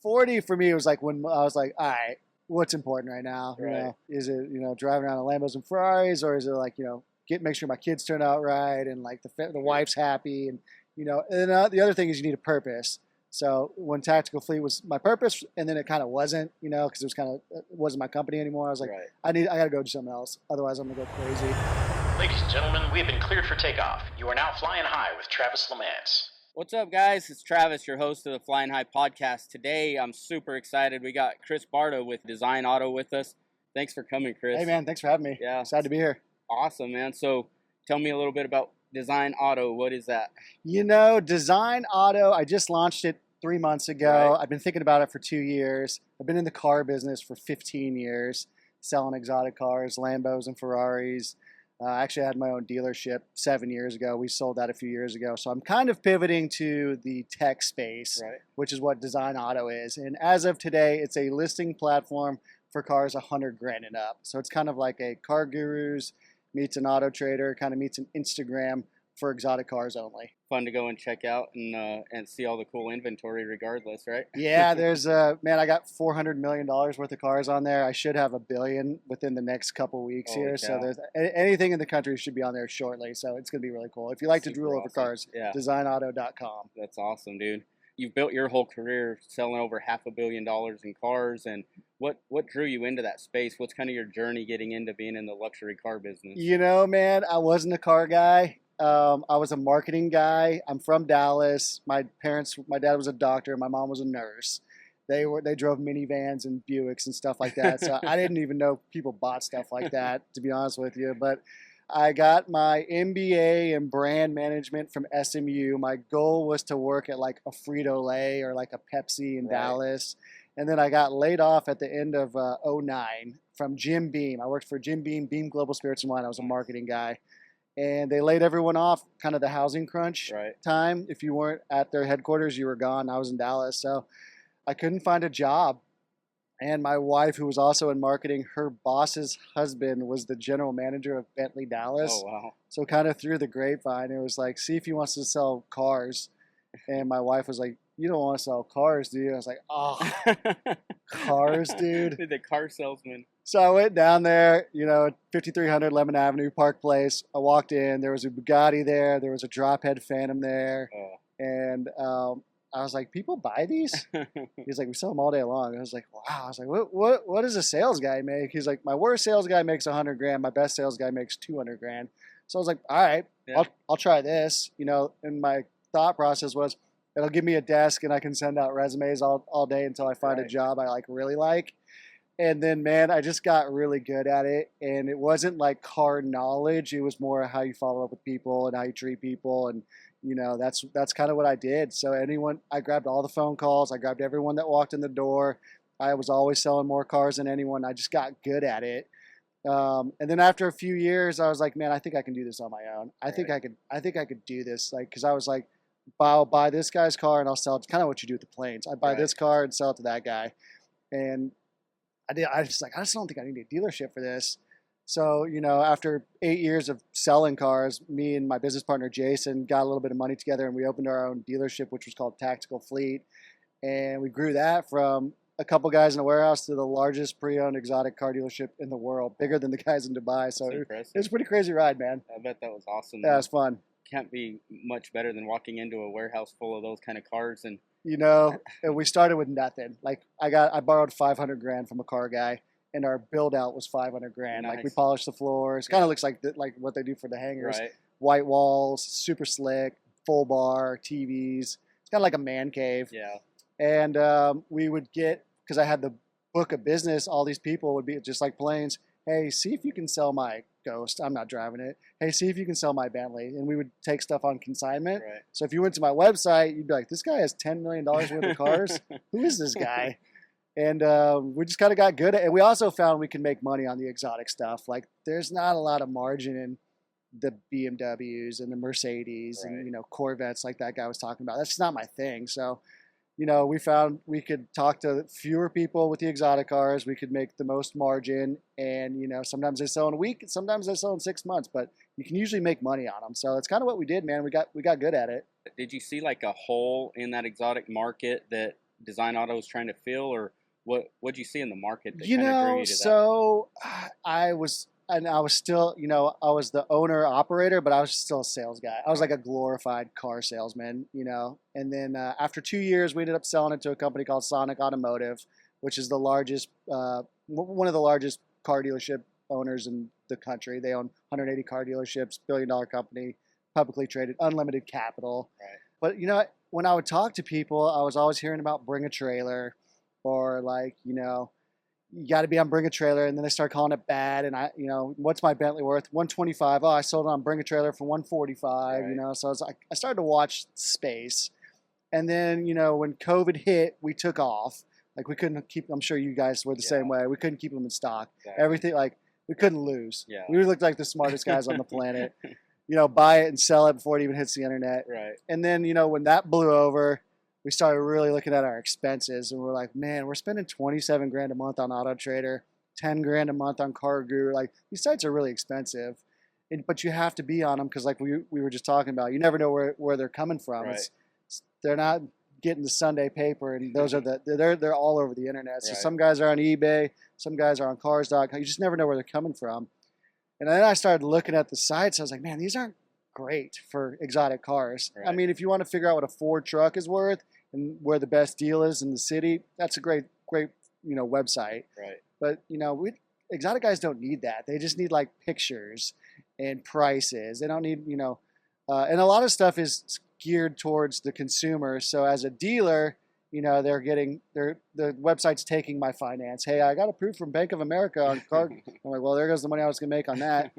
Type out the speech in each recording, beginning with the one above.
40 for me was like when I was like, all right, what's important right now? Right. Is it, driving around in Lambos and Ferraris, or is it like, make sure my kids turn out right and like the wife's happy and, and the other thing is you need a purpose. So when Tactical Fleet was my purpose, and then it kind of wasn't, because it wasn't my company anymore. I was like, Right. I got to go do something else. Otherwise I'm going to go crazy. Ladies and gentlemen, we have been cleared for takeoff. You are now flying high with Travis Lamance. What's up, guys? It's Travis, your host of the Flyin High podcast. Today, I'm super excited. We got Chris Barta with Design Auto with us. Thanks for coming, Chris. Hey, man. Thanks for having me. Yeah. Excited to be here. Awesome, man. So tell me a little bit about Design Auto. What is that? Design Auto, I just launched it 3 months ago. Right. I've been thinking about it for 2 years. I've been in the car business for 15 years, selling exotic cars, Lambos and Ferraris. I actually had my own dealership 7 years ago. We sold that a few years ago. So I'm kind of pivoting to the tech space, Right. which is what Design Auto is. And as of today, it's a listing platform for cars 100 grand and up. So it's kind of like a Car Gurus meets an Auto Trader, kind of meets an Instagram for exotic cars only. Fun to go and check out and see all the cool inventory regardless, right? Yeah, there's I got $400 million worth of cars on there. I should have $1 billion within the next couple weeks Holy here. cow. So there's anything in the country should be on there shortly. So it's going to be really cool. If you like to Super drool over awesome. cars, Yeah. designauto.com. That's awesome, dude. You've built your whole career selling over $500 million in cars. And what drew you into that space? What's kind of your journey getting into being in the luxury car business? Man, I wasn't a car guy. I was a marketing guy. I'm from Dallas. My dad was a doctor. My mom was a nurse. They drove minivans and Buicks and stuff like that. So I didn't even know people bought stuff like that, to be honest with you. But I got my MBA in brand management from SMU. My goal was to work at like a Frito-Lay or like a Pepsi in Right. Dallas. And then I got laid off at the end of 2009 from Jim Beam. I worked for Jim Beam, Beam Global Spirits and Wine. I was a marketing guy. And they laid everyone off, kind of the housing crunch Right. time. If you weren't at their headquarters, you were gone. I was in Dallas. So I couldn't find a job. And my wife, who was also in marketing, her boss's husband was the general manager of Bentley Dallas. Oh, wow. So kind of through the grapevine, it was like, see if he wants to sell cars. And my wife was like, you don't want to sell cars, do you? I was like, oh, cars, dude. The car salesman. So I went down there, 5300 Lemon Avenue, Park Place. I walked in. There was a Bugatti there. There was a Drophead Phantom there. Oh. And I was like, people buy these? He's like, we sell them all day long. I was like, wow. I was like, what does a sales guy make? He's like, my worst sales guy makes 100 grand. My best sales guy makes 200 grand. So I was like, all right, Yeah. I'll try this. And my thought process was, it'll give me a desk and I can send out resumes all day until I find a Right. job I really like. And then, man, I just got really good at it. And it wasn't like car knowledge. It was more how you follow up with people and how you treat people. And, that's kind of what I did. So I grabbed all the phone calls. I grabbed everyone that walked in the door. I was always selling more cars than anyone. I just got good at it. And then after a few years, I was like, man, I think I can do this on my own. I think I could do this. Like, cause I was like, I'll buy this guy's car and I'll sell it. It's kind of what you do with the planes. I buy Right. this car and sell it to that guy. And I just don't think I need a dealership for this. So, after 8 years of selling cars, me and my business partner, Jason, got a little bit of money together and we opened our own dealership, which was called Tactical Fleet. And we grew that from a couple guys in a warehouse to the largest pre-owned exotic car dealership in the world, bigger than the guys in Dubai. So That's it impressive. was a pretty crazy ride, man. I bet that was awesome. Yeah, it was fun. Can't be much better than walking into a warehouse full of those kind of cars. And And we started with nothing. Like I borrowed 500 grand from a car guy, and our build out was 500 grand. Like we Nice. polished the floors. Kind of looks like what they do for the hangars. right. White walls, super slick, full bar, TVs. It's kind of like a man cave. Yeah. And we would get, because I had the book of business, all these people would be just like planes. Hey, see if you can sell my Ghost. I'm not driving it. Hey, see if you can sell my Bentley. And we would take stuff on consignment. Right. So if you went to my website, you'd be like, this guy has $10 million worth of cars. Who is this guy? And we just kind of got good at it. And we also found we can make money on the exotic stuff. Like there's not a lot of margin in the BMWs and the Mercedes Right. and, Corvettes like that guy was talking about. That's just not my thing. So, we found we could talk to fewer people with the exotic cars. We could make the most margin. And, sometimes they sell in a week. Sometimes they sell in 6 months. But you can usually make money on them. So that's kind of what we did, man. We got good at it. Did you see like a hole in that exotic market that Design Auto was trying to fill, or what'd you see in the market that You kind of drew know, you to that? so I was, and I was still, I was the owner operator, but I was still a sales guy. I was like a glorified car salesman, And then after 2 years, we ended up selling it to a company called Sonic Automotive, which is the largest, one of the largest car dealership owners in the country. They own 180 car dealerships, $1 billion company, publicly traded, unlimited capital. Right. But when I would talk to people, I was always hearing about Bring a Trailer, or like, you got to be on Bring a Trailer, and then they start calling it bad. And what's my Bentley worth? 125. Oh, I sold it on Bring a Trailer for 145. Right. So I started to watch space, and then when COVID hit, we took off. Like we couldn't keep. I'm sure you guys were the same way. We couldn't keep them in stock. Exactly. Everything, like we couldn't lose. Yeah. We looked like the smartest guys on the planet. Buy it and sell it before it even hits the internet. Right. And then when that blew over, we started really looking at our expenses, and we're like, man, we're spending 27 grand a month on Auto Trader, 10 grand a month on Car Guru. Like these sites are really expensive, but you have to be on them because, like we were just talking about, you never know where they're coming from. Right. They're not getting the Sunday paper, and those are they're all over the internet. So Right. some guys are on eBay, some guys are on Cars.com. You just never know where they're coming from. And then I started looking at the sites. I was like, man, these aren't great for exotic cars. Right. I mean, if you want to figure out what a Ford truck is worth and where the best deal is in the city, that's a great website. Right. But exotic guys don't need that. They just need like pictures and prices. They don't need and a lot of stuff is geared towards the consumer. So as a dealer, they're getting the website's taking my finance. Hey, I got approved from Bank of America on car. I'm like, well, there goes the money I was gonna make on that.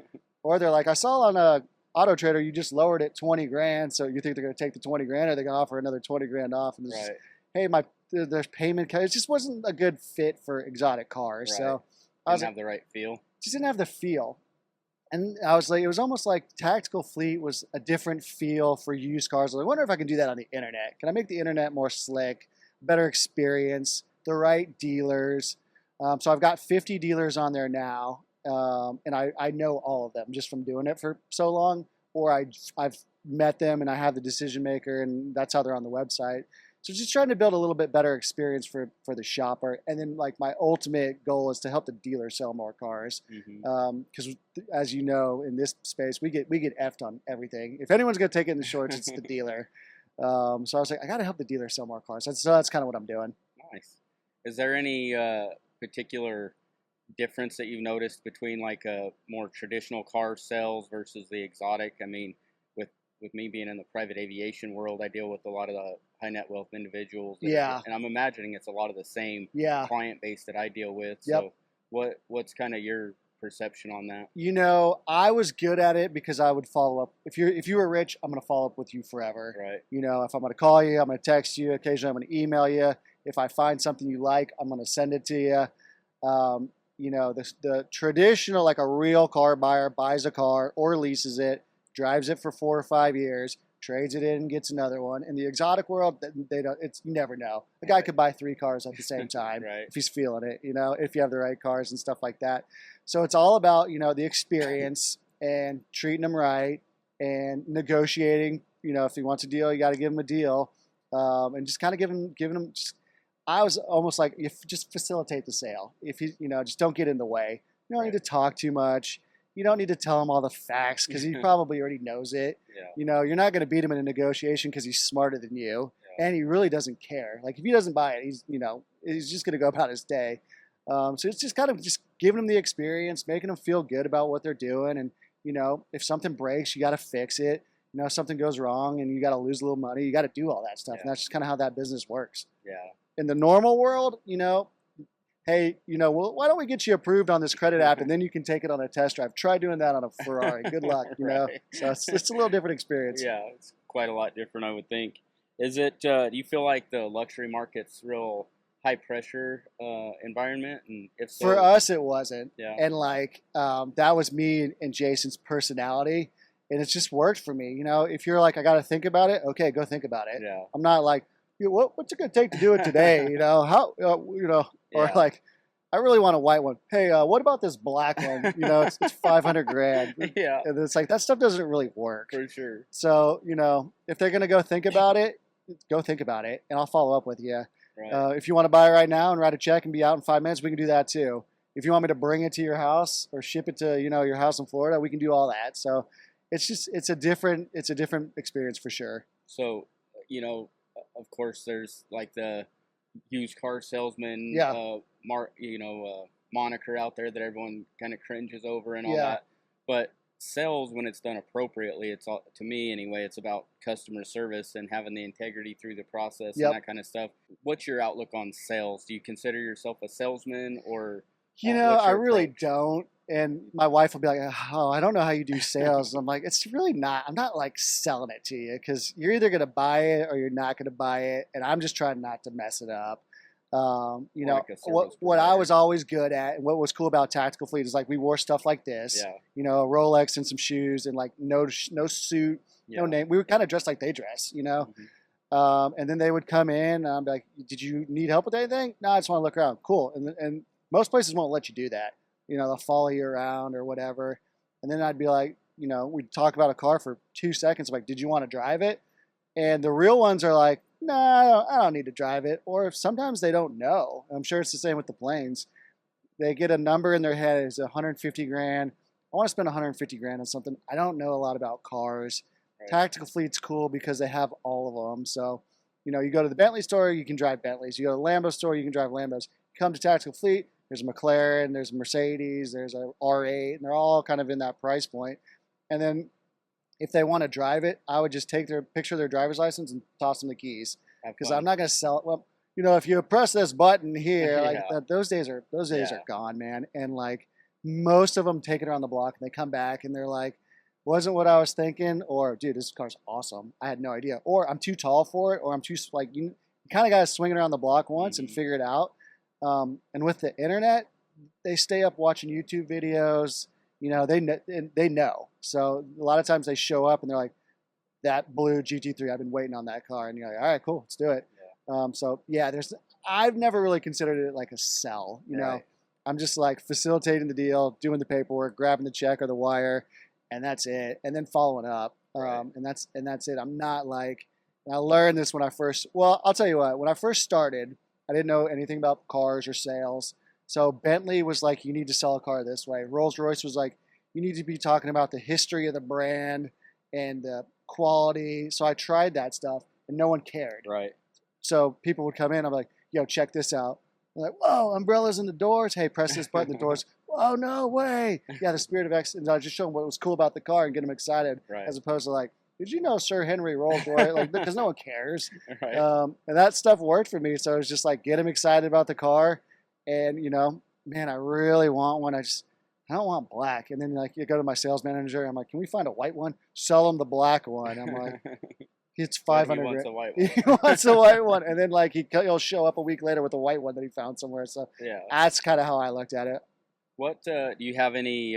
Or they're like, I saw on a Auto Trader you just lowered it 20 grand. So you think they're gonna take the 20 grand, or they're gonna offer another 20 grand off? And Right. hey, there's payment. It just wasn't a good fit for exotic cars. Right. So I was Didn't have the right feel. just didn't have the feel. And I was like, it was almost like Tactical Fleet was a different feel for used cars. I wonder if I can do that on the internet. Can I make the internet more slick, better experience, the right dealers? So I've got 50 dealers on there now, and I know all of them just from doing it for so long, or I've met them and I have the decision maker, and that's how they're on the website. So just trying to build a little bit better experience for the shopper. And then like my ultimate goal is to help the dealer sell more cars. Because as you know, in this space, we get effed on everything. If anyone's going to take it in the shorts, it's the dealer. So I was like, I got to help the dealer sell more cars. That's kind of what I'm doing. Nice. Is there any particular difference that you've noticed between like a more traditional car sales versus the exotic? I mean, with me being in the private aviation world, I deal with a lot of the high net wealth individuals. Yeah. And I'm imagining it's a lot of the same client base that I deal with. Yep. So what's kind of your perception on that? I was good at it because I would follow up. If you were rich, I'm going to follow up with you forever. Right. If I'm going to call you, I'm going to text you. Occasionally, I'm going to email you. If I find something you like, I'm going to send it to you. The traditional, like a real car buyer buys a car or leases it, drives it for 4 or 5 years, trades it in, gets another one. In the exotic world, they don't. You never know. A guy could buy 3 cars at the same time Right. if he's feeling it. If you have the right cars and stuff like that. So it's all about the experience and treating them right and negotiating. If he wants a deal, you got to give him a deal, and just kind of giving him. I was almost like, if just facilitate the sale. If you just don't get in the way. You don't need to talk too much. You don't need to tell him all the facts because he probably already knows it. Yeah. You're not going to beat him in a negotiation because he's smarter than you, and he really doesn't care. Like if he doesn't buy it, he's just going to go about his day. So it's just kind of just giving them the experience, making them feel good about what they're doing, and if something breaks, you got to fix it. If something goes wrong and you got to lose a little money, you got to do all that stuff, and that's just kind of how that business works. Yeah. In the normal world, hey, well, why don't we get you approved on this credit app and then you can take it on a test drive? Try doing that on a Ferrari. Good luck, Right. So it's a little different experience. Yeah, it's quite a lot different, I would think. Is it? Do you feel like the luxury market's real high pressure environment? And if so, For us, it wasn't. Yeah. And that was me and Jason's personality, and it just worked for me. If you're like, I got to think about it. Okay, go think about it. Yeah. I'm not like, what's it gonna take to do it today? How or Yeah. like, I really want a white one. Hey, what about this black one? It's 500 grand. Yeah, And it's like that stuff doesn't really work. for sure. So if they're gonna go think about it, go think about it, and I'll follow up with you. Right. If you want to buy it right now and write a check and be out in 5 minutes, we can do that too. If you want me to bring it to your house or ship it to your house in Florida, we can do all that. So it's a different experience for sure. So, of course, there's like the used car salesman, Yeah. moniker out there that everyone kind of cringes over and all Yeah. that. But sales, when it's done appropriately, it's all, to me anyway, it's about customer service and having the integrity through the process Yep. and that kind of stuff. What's your outlook on sales? Do you consider yourself a salesman, or what's I your really approach? don't. And my wife will be like, "Oh, I don't know how you do sales." And I'm like, "It's really not. I'm not like selling it to you because you're either going to buy it or you're not going to buy it, and I'm just trying not to mess it up." Like a service What I provider. was always good at, and what was cool about Tactical Fleet is like we wore stuff like this, Yeah. a Rolex and some shoes, and like no suit, Yeah. no name. We were kind of dressed like they dress, Mhm. And then they would come in, and I'm like, "Did you need help with anything?" No, I just want to look around. Cool. And most places won't let you do that. They'll follow you around or whatever. And then I'd be like, we'd talk about a car for 2 seconds. I'm like, "Did you want to drive it?" And the real ones are like, "No, I don't need to drive it." Or if sometimes they don't know. I'm sure it's the same with the planes. They get a number in their head. It's 150 grand. I want to spend 150 grand on something. I don't know a lot about cars. Right. Tactical Fleet's cool because they have all of them. So, you go to the Bentley store, you can drive Bentleys. You go to the Lambo store, you can drive Lambos. Come to Tactical Fleet, there's a McLaren, there's a Mercedes, there's a R8, and they're all kind of in that price point. And then if they want to drive it, I would just take their picture of their driver's license and toss them the keys Have because fun. I'm not going to sell it. Well, if you press this button here, like Yeah. those days are Yeah. gone, man. And like most of them take it around the block and they come back and they're like, "Wasn't what I was thinking," or "Dude, this car's awesome. I had no idea," or "I'm too tall for it," or "I'm too like you kind of got to swing it around the block once and Mhm. figure it out." And with the internet, they stay up watching YouTube videos. They know. So a lot of times they show up and they're like, "That blue GT3, I've been waiting on that car," and you're like, "All right, cool, let's do it." So yeah, I've never really considered it like a sell. Right. I'm just like facilitating the deal, doing the paperwork, grabbing the check or the wire, and that's it. And then following up, Right. and that's it. I'm not like. And I learned this when I first. Well, I'll tell you what. When I first started, I didn't know anything about cars or sales. So Bentley was like, "You need to sell a car this way." Rolls Royce was like, "You need to be talking about the history of the brand and the quality." So I tried that stuff, and no one cared. Right. So people would come in. I'm like, "Yo, check this out." They're like, "Whoa, umbrellas in the doors. Hey, press this button. The doors. Oh, no way." Yeah, the spirit of excellence. I just show them what was cool about the car and get them excited, Right. as opposed to like, "Did you know Sir Henry Rolls Royce?" Like, because no one cares. Right. And that stuff worked for me. So it was just like, get them excited about the car, and man, I really want one. I don't want black. And then like you go to my sales manager. I'm like, "Can we find a white one? Sell them the black one." I'm like, "It's But he 500 wants grand." a white He one. wants a white one, and then like he'll show up a week later with a white one that he found somewhere. So Yeah. that's kind of how I looked at it. What do you have any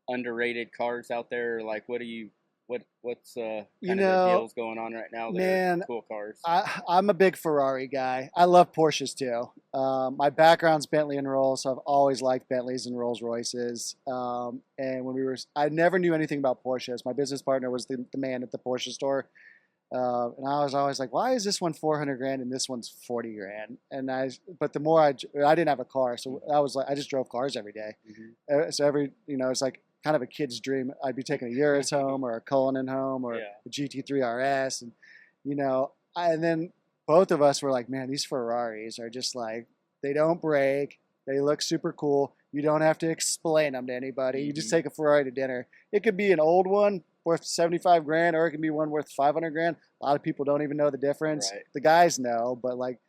underrated cars out there? Like, what's kind You of the know, deals going on right now that man, are cool cars? I'm a big Ferrari guy. I love Porsches too. My background's Bentley and Rolls, so I've always liked Bentleys and Rolls Royces. And I never knew anything about Porsches. My business partner was the man at the Porsche store. And I was always like, "Why is this one 400 grand and this one's 40 grand?" But the more I didn't have a car, so I was like, I just drove cars every day. Mhm. So it's like kind of a kid's dream. I'd be taking a Urus home or a Cullinan home or Yeah. a GT3 RS, and then both of us were like, "Man, these Ferraris are just like they don't break. They look super cool. You don't have to explain them to anybody. You just Mhm. take a Ferrari to dinner. It could be an old one worth 75 grand, or it can be one worth 500 grand. A lot of people don't even know the difference. Right. The guys know, but like,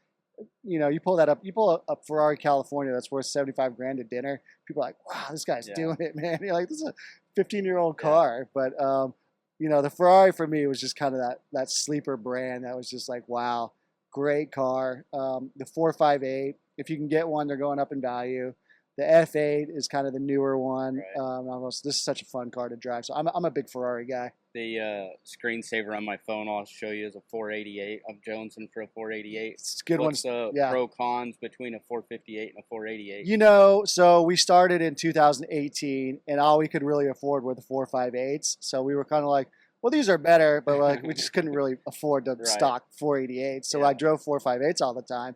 you pull that up. You pull a Ferrari California that's worth 75 grand at dinner. People are like, "Wow, this guy's Yeah. doing it, man." You're like, "This is a 15-year-old Yeah. car." But the Ferrari for me was just kind of that sleeper brand that was just like, wow, great car. The 458, if you can get one, they're going up in value. The F8 is kind of the newer one. Right. This is such a fun car to drive. So I'm a big Ferrari guy. The screensaver on my phone I'll show you is a 488. I'm jonesing for a 488. It's a good What's one. the Yeah. pro cons between a 458 and a 488? So we started in 2018, and all we could really afford were the 458s. So we were kind of like, well, these are better, but like we just couldn't really afford to Right. stock 488s. So Yeah. I drove 458s all the time.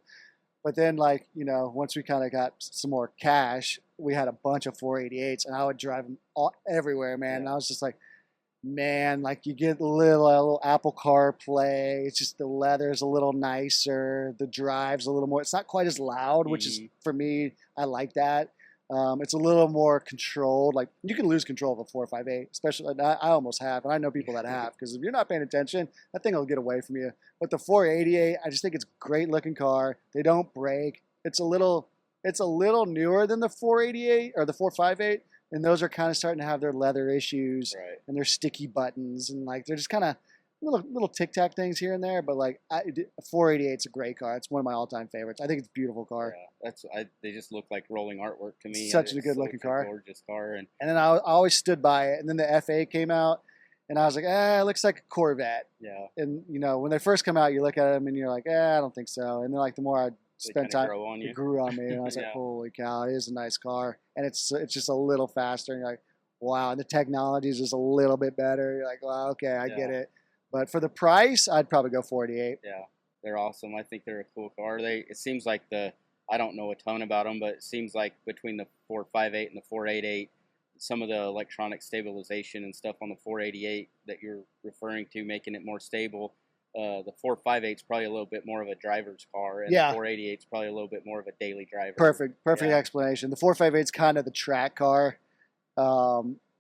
But then, like, you know, once we kind of got some more cash, we had a bunch of 488s, and I would drive them everywhere, man. Yeah. And I was just like, man, like you get a little Apple CarPlay. It's just the leather's a little nicer. The drive's a little more. It's not quite as loud, which is for me. I like that. It's a little more controlled. Like you can lose control of a 458, especially. And I almost have, and I know people that have. Because if you're not paying attention, that thing will get away from you. But the 488, I just think it's a great looking car. They don't break. It's a little newer than the 488 or the 458. And those are kind of starting to have their leather issues Right. and their sticky buttons, and like they're just kind of little tic tac things here and there. But like 488 is a great car. It's one of my all time favorites. I think it's a beautiful car. Yeah, they just look like rolling artwork to me. Such a good looking car. A gorgeous car, and then I always stood by it. And then the F8 came out, and I was like, it looks like a Corvette. yeah, And you know, when they first come out, you look at them and you're like, I don't think so. And then like the more I they spent kinda time, grow on you. it grew on me, and I was like, Yeah. holy cow, it is a nice car, and it's just a little faster. And you're like, wow, and the technology is just a little bit better. You're like, wow, okay, I get it. But for the price, I'd probably go 48. Yeah, they're awesome. I think they're a cool car. It seems like I don't know a ton about them, but it seems like between the 458 and the 488, some of the electronic stabilization and stuff on the 488 that you're referring to, making it more stable. The 458 is probably a little bit more of a driver's car, and Yeah. the 488 is probably a little bit more of a daily driver. Perfect Yeah. explanation. The 458 is kind of the track car.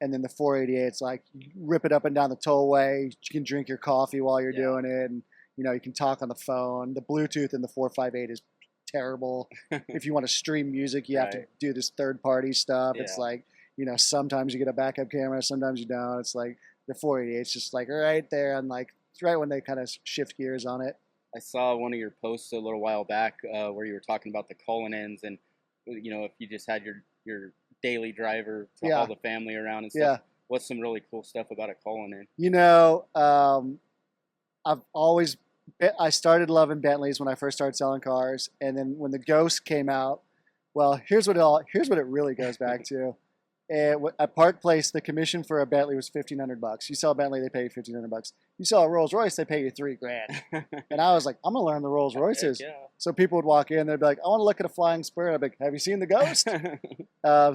And then the 488, it's like you rip it up and down the tollway. You can drink your coffee while you're doing it, and you know you can talk on the phone. The Bluetooth in the 458 is terrible. If you want to stream music, you have to do this third-party stuff. It's like, you know, sometimes you get a backup camera, sometimes you don't. It's like the 488 is just like right there, and like it's right when they kind of shift gears on it. I saw one of your posts a little while back where you were talking about the Cullens, and you know, if you just had your daily driver to haul the family around and stuff. Yeah. What's some really cool stuff about a Cullen? You know, I started loving Bentleys when I first started selling cars, and then when the Ghost came out, well, here's what it really goes back to. At Park Place, the commission for a Bentley was $1,500. You sell a Bentley, they pay you $1,500. You sell a Rolls Royce, they pay you $3,000. And I was like, I'm gonna learn the Rolls Royces. Yeah. So people would walk in, they'd be like, I want to look at a Flying Spur. And I'd be like, have you seen the Ghost?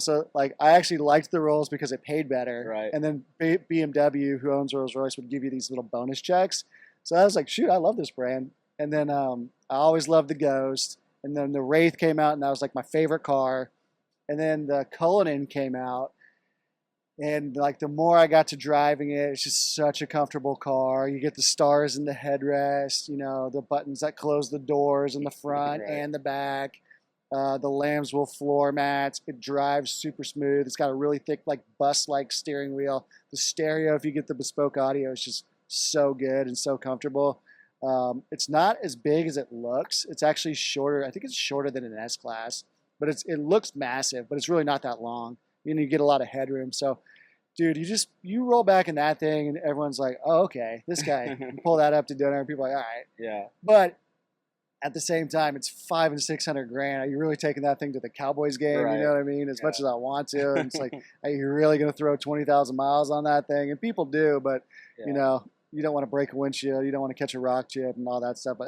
So like, I actually liked the Rolls because it paid better. Right. And then BMW, who owns Rolls Royce, would give you these little bonus checks. So I was like, shoot, I love this brand. And then I always loved the Ghost. And then the Wraith came out, and that was like my favorite car. And then the Cullinan came out, and like the more I got to driving it, it's just such a comfortable car. You get the stars in the headrest, you know, the buttons that close the doors in the front and the back, the Lambswool floor mats. It drives super smooth. It's got a really thick, like bus-like steering wheel. The stereo, if you get the bespoke audio, is just so good and so comfortable. It's not as big as it looks. It's actually shorter. I think it's shorter than an S-Class. But it looks massive, but it's really not that long. You know, you get a lot of headroom. So, dude, you roll back in that thing, and everyone's like, "Oh, okay, this guy." You pull that up to dinner, and people are like, "All right." Yeah. But at the same time, it's $500,000 and $600,000. Are you really taking that thing to the Cowboys game? Right. You know what I mean? As much as I want to, and it's like, are you really going to throw 20,000 miles on that thing? And people do, but you know, you don't want to break a windshield, you don't want to catch a rock chip, and all that stuff. But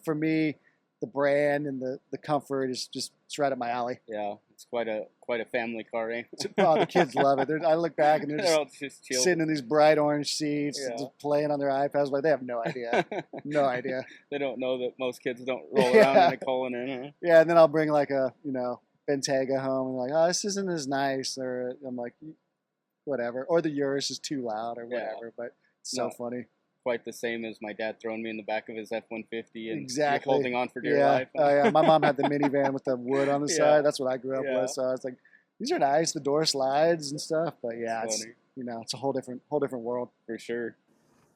for me, the brand and the comfort is just it's right up my alley. Yeah, it's quite a family car, eh? Oh, the kids love it. I look back and they're just sitting in these bright orange seats, just playing on their iPads. Like they have no idea, They don't know that most kids don't roll around in a Cullinan. Huh? Yeah, and then I'll bring like a Bentayga home and like, oh, this isn't as nice, or I'm like, whatever, or the Urus is too loud or whatever. But it's so funny. Quite the same as my dad throwing me in the back of his F-150 and holding on for dear life. Yeah. My mom had the minivan with the wood on the side. That's what I grew up with. So I was like, these are nice. The door slides and stuff. But yeah, it's it's a whole different world. For sure.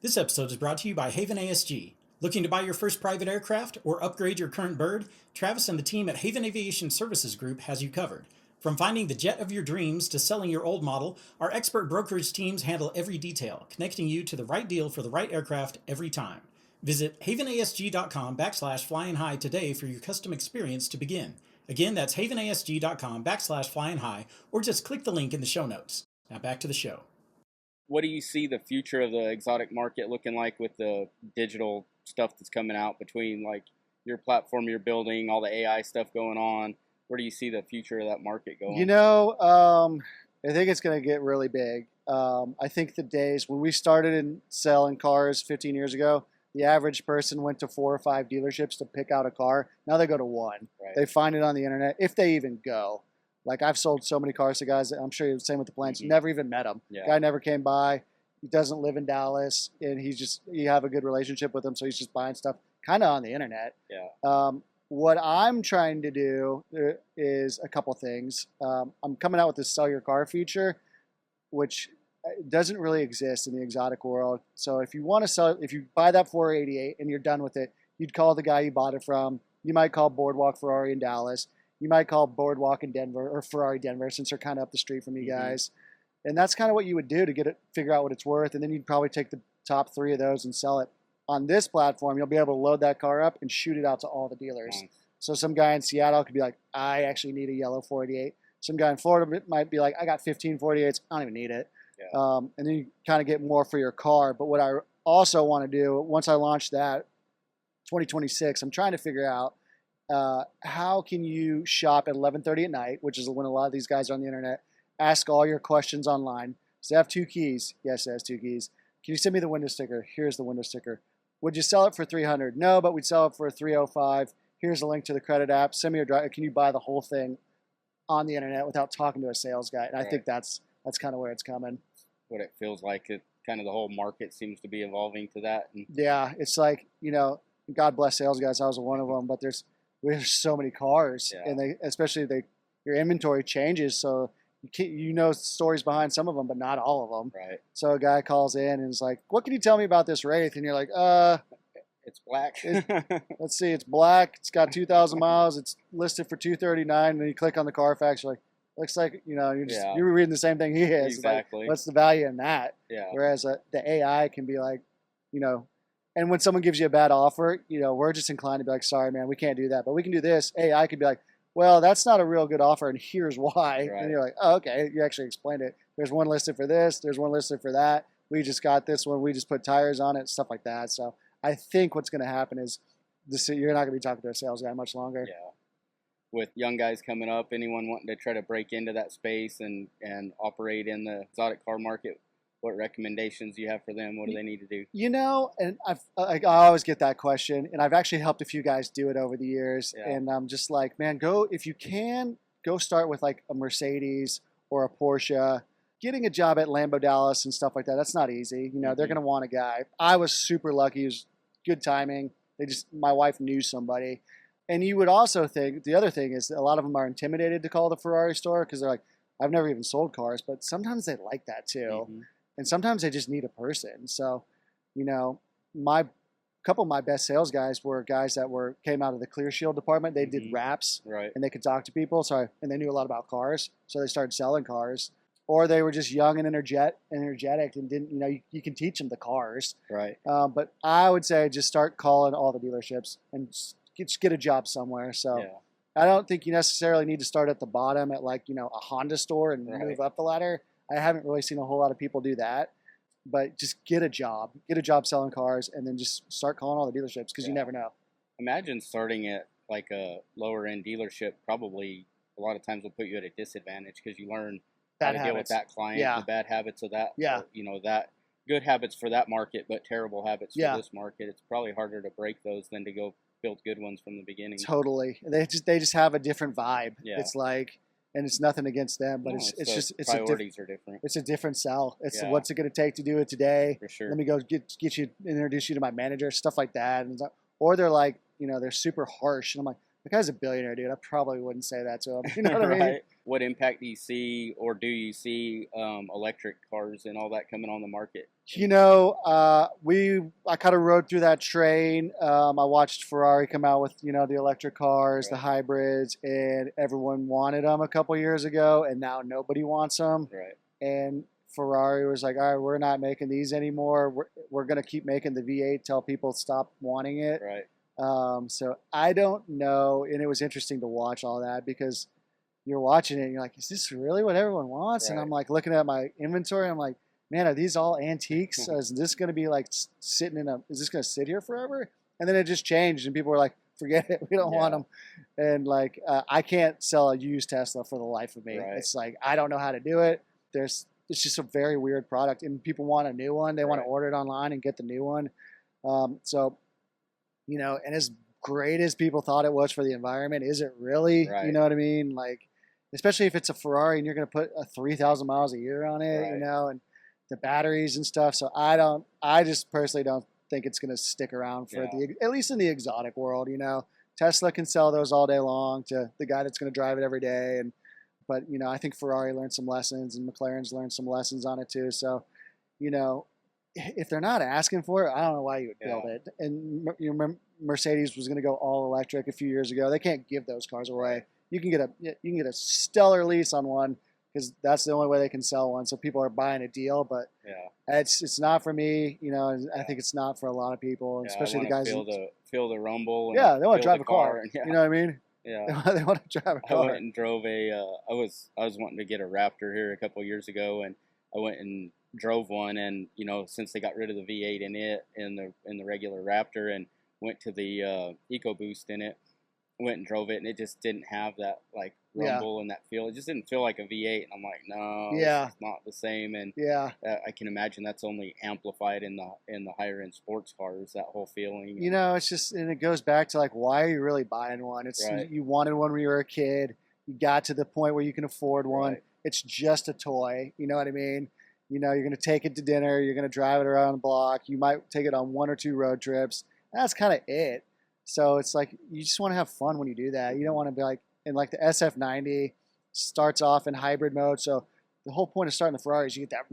This episode is brought to you by Haven ASG. Looking to buy your first private aircraft or upgrade your current bird? Travis and the team at Haven Aviation Services Group has you covered. From finding the jet of your dreams to selling your old model, our expert brokerage teams handle every detail, connecting you to the right deal for the right aircraft every time. Visit havenasg.com/Flyin High today for your custom experience to begin. Again, that's havenasg.com/Flyin High, or just click the link in the show notes. Now back to the show. what do you see the future of the exotic market looking like with the digital stuff that's coming out between like your platform you're building, all the AI stuff going on? Where do you see the future of that market going? You know, I think it's going to get really big. I think the days when we started in selling cars 15 years ago, the average person went to 4 or 5 dealerships to pick out a car. Now they go to one. Right. They find it on the internet, if they even go. Like I've sold so many cars to guys that I'm sure you're the same with the planes. Mhm. Never even met him. Yeah. Guy never came by. He doesn't live in Dallas, and you have a good relationship with him, so he's just buying stuff kind of on the internet. Yeah. What I'm trying to do is a couple things. I'm coming out with this sell your car feature, which doesn't really exist in the exotic world. So if you want to sell, if you buy that 488 and you're done with it, you'd call the guy you bought it from. You might call Boardwalk Ferrari in Dallas. You might call Boardwalk in Denver or Ferrari Denver, since they're kind of up the street from you guys. And that's kind of what you would do to figure out what it's worth. And then you'd probably take the top 3 of those and sell it. On this platform, you'll be able to load that car up and shoot it out to all the dealers. Nice. So some guy in Seattle could be like, I actually need a yellow 488. Some guy in Florida might be like, I got 15 48s. I don't even need it. Yeah. And then you kind of get more for your car. But what I also want to do, once I launch that, 2026, I'm trying to figure out how can you shop at 11:30 at night, which is when a lot of these guys are on the internet, ask all your questions online. Does it have 2 keys? Yes, it has 2 keys. Can you send me the window sticker? Here's the window sticker. Would you sell it for $300? No, but we'd sell it for $305. Here's a link to the credit app. Send me your drive. Can you buy the whole thing on the internet without talking to a sales guy? And I think that's kind of where it's coming. What it feels like, kind of the whole market seems to be evolving to that. And yeah, it's like, God bless sales guys. I was one of them, but there's so many cars, and your inventory changes, so you know stories behind some of them, but not all of them. Right. So a guy calls in and is like, "What can you tell me about this Wraith?" And you're like, It's black. let's see, it's black. It's got 2,000 miles. It's listed for $239." And then you click on the Carfax. You're like, looks like you're reading the same thing he is. Exactly. Like, what's the value in that? Yeah. Whereas the AI can be like, and when someone gives you a bad offer, we're just inclined to be like, sorry, man, we can't do that. But we can do this. AI could be like, well, that's not a real good offer, and here's why. Right. And you're like, oh, okay, you actually explained it. There's one listed for this. There's one listed for that. We just got this one. We just put tires on it, stuff like that. So I think what's going to happen is you're not going to be talking to a sales guy much longer. Yeah. With young guys coming up, anyone wanting to try to break into that space and operate in the exotic car market, what recommendations do you have for them? What do they need to do? And I always get that question, and I've actually helped a few guys do it over the years. Yeah. And I'm just like, man, if you can, go start with like a Mercedes or a Porsche. Getting a job at Lambo Dallas and stuff like that, that's not easy. They're going to want a guy. I was super lucky. It was good timing. My wife knew somebody. And you would also think, the other thing is a lot of them are intimidated to call the Ferrari store because they're like, I've never even sold cars, but sometimes they like that too. Mm-hmm. And sometimes they just need a person. So, my couple of my best sales guys were guys that came out of the Clear Shield department. They did wraps, right, and they could talk to people. And they knew a lot about cars, so they started selling cars. Or they were just young and energetic, and didn't. You can teach them the cars, right. But I would say just start calling all the dealerships and just get a job somewhere. So. Yeah. I don't think you necessarily need to start at the bottom at a Honda store and move up the ladder. I haven't really seen a whole lot of people do that, but just get a job selling cars, and then just start calling all the dealerships because you never know. Imagine starting at like a lower end dealership. Probably a lot of times will put you at a disadvantage because you learn how to deal with that client, the bad habits of that. Yeah. That good habits for that market, but terrible habits for this market. It's probably harder to break those than to go build good ones from the beginning. Totally. They just have a different vibe. Yeah. It's like, and it's nothing against them, but it's priorities are different. It's a different sell. It's what's it going to take to do it today? For sure. Let me go introduce you to my manager, stuff like that. Or they're like, they're super harsh, and I'm like, the guy's a billionaire, dude. I probably wouldn't say that to him. You know what I mean? What impact do you see, or do you see electric cars and all that coming on the market? I kind of rode through that train. I watched Ferrari come out with, the electric cars, the hybrids, and everyone wanted them a couple years ago, and now nobody wants them. Right. And Ferrari was like, all right, we're not making these anymore. We're going to keep making the V8 till people stop wanting it. Right. So I don't know. And it was interesting to watch all that because you're watching it and you're like, is this really what everyone wants? Right. And I'm like looking at my inventory. I'm like, man, are these all antiques? Is this going to be like sitting in is this going to sit here forever? And then it just changed, and people were like, forget it, we don't want them. And like, I can't sell a used Tesla for the life of me. It's like, I don't know how to do it. It's just a very weird product, and people want a new one. They want to order it online and get the new one. So, you know, and as great as people thought it was for the environment, is it really? You know what I mean? Like, especially if it's a Ferrari and you're going to put 3,000 miles a year on it, you know, and the batteries and stuff. So I just personally don't think it's going to stick around for at least in the exotic world. You know, Tesla can sell those all day long to the guy that's going to drive it every day. But you know, I think Ferrari learned some lessons and McLaren's learned some lessons on it too. So, you know, if they're not asking for it, I don't know why you would build it. And you remember Mercedes was going to go all electric a few years ago. They can't give those cars away. You can get a stellar lease on one, because that's the only way they can sell one. So people are buying a deal, but it's not for me. You know, I think it's not for a lot of people, especially the guys feel the rumble. And they want to drive a car. And, you know what I mean? Yeah, they want to drive a car. I went and drove I was wanting to get a Raptor here a couple of years ago, and I went and drove one. And you know, since they got rid of the V8 in it in the regular Raptor, and went to the EcoBoost in it. Went and drove it, and it just didn't have that like rumble and that feel. It just didn't feel like a V8, and I'm like, no, it's not the same. And I can imagine that's only amplified in the higher end sports cars, that whole feeling. You know, it's just, and it goes back to like, why are you really buying one? It's you wanted one when you were a kid. You got to the point where you can afford one. It's just a toy. You know what I mean? You know, you're going to take it to dinner. You're going to drive it around the block. You might take it on 1 or 2 road trips. That's kind of it. So it's like, you just want to have fun when you do that. You don't want to be like, and like the SF90 starts off in hybrid mode. So the whole point of starting the Ferrari is you get that.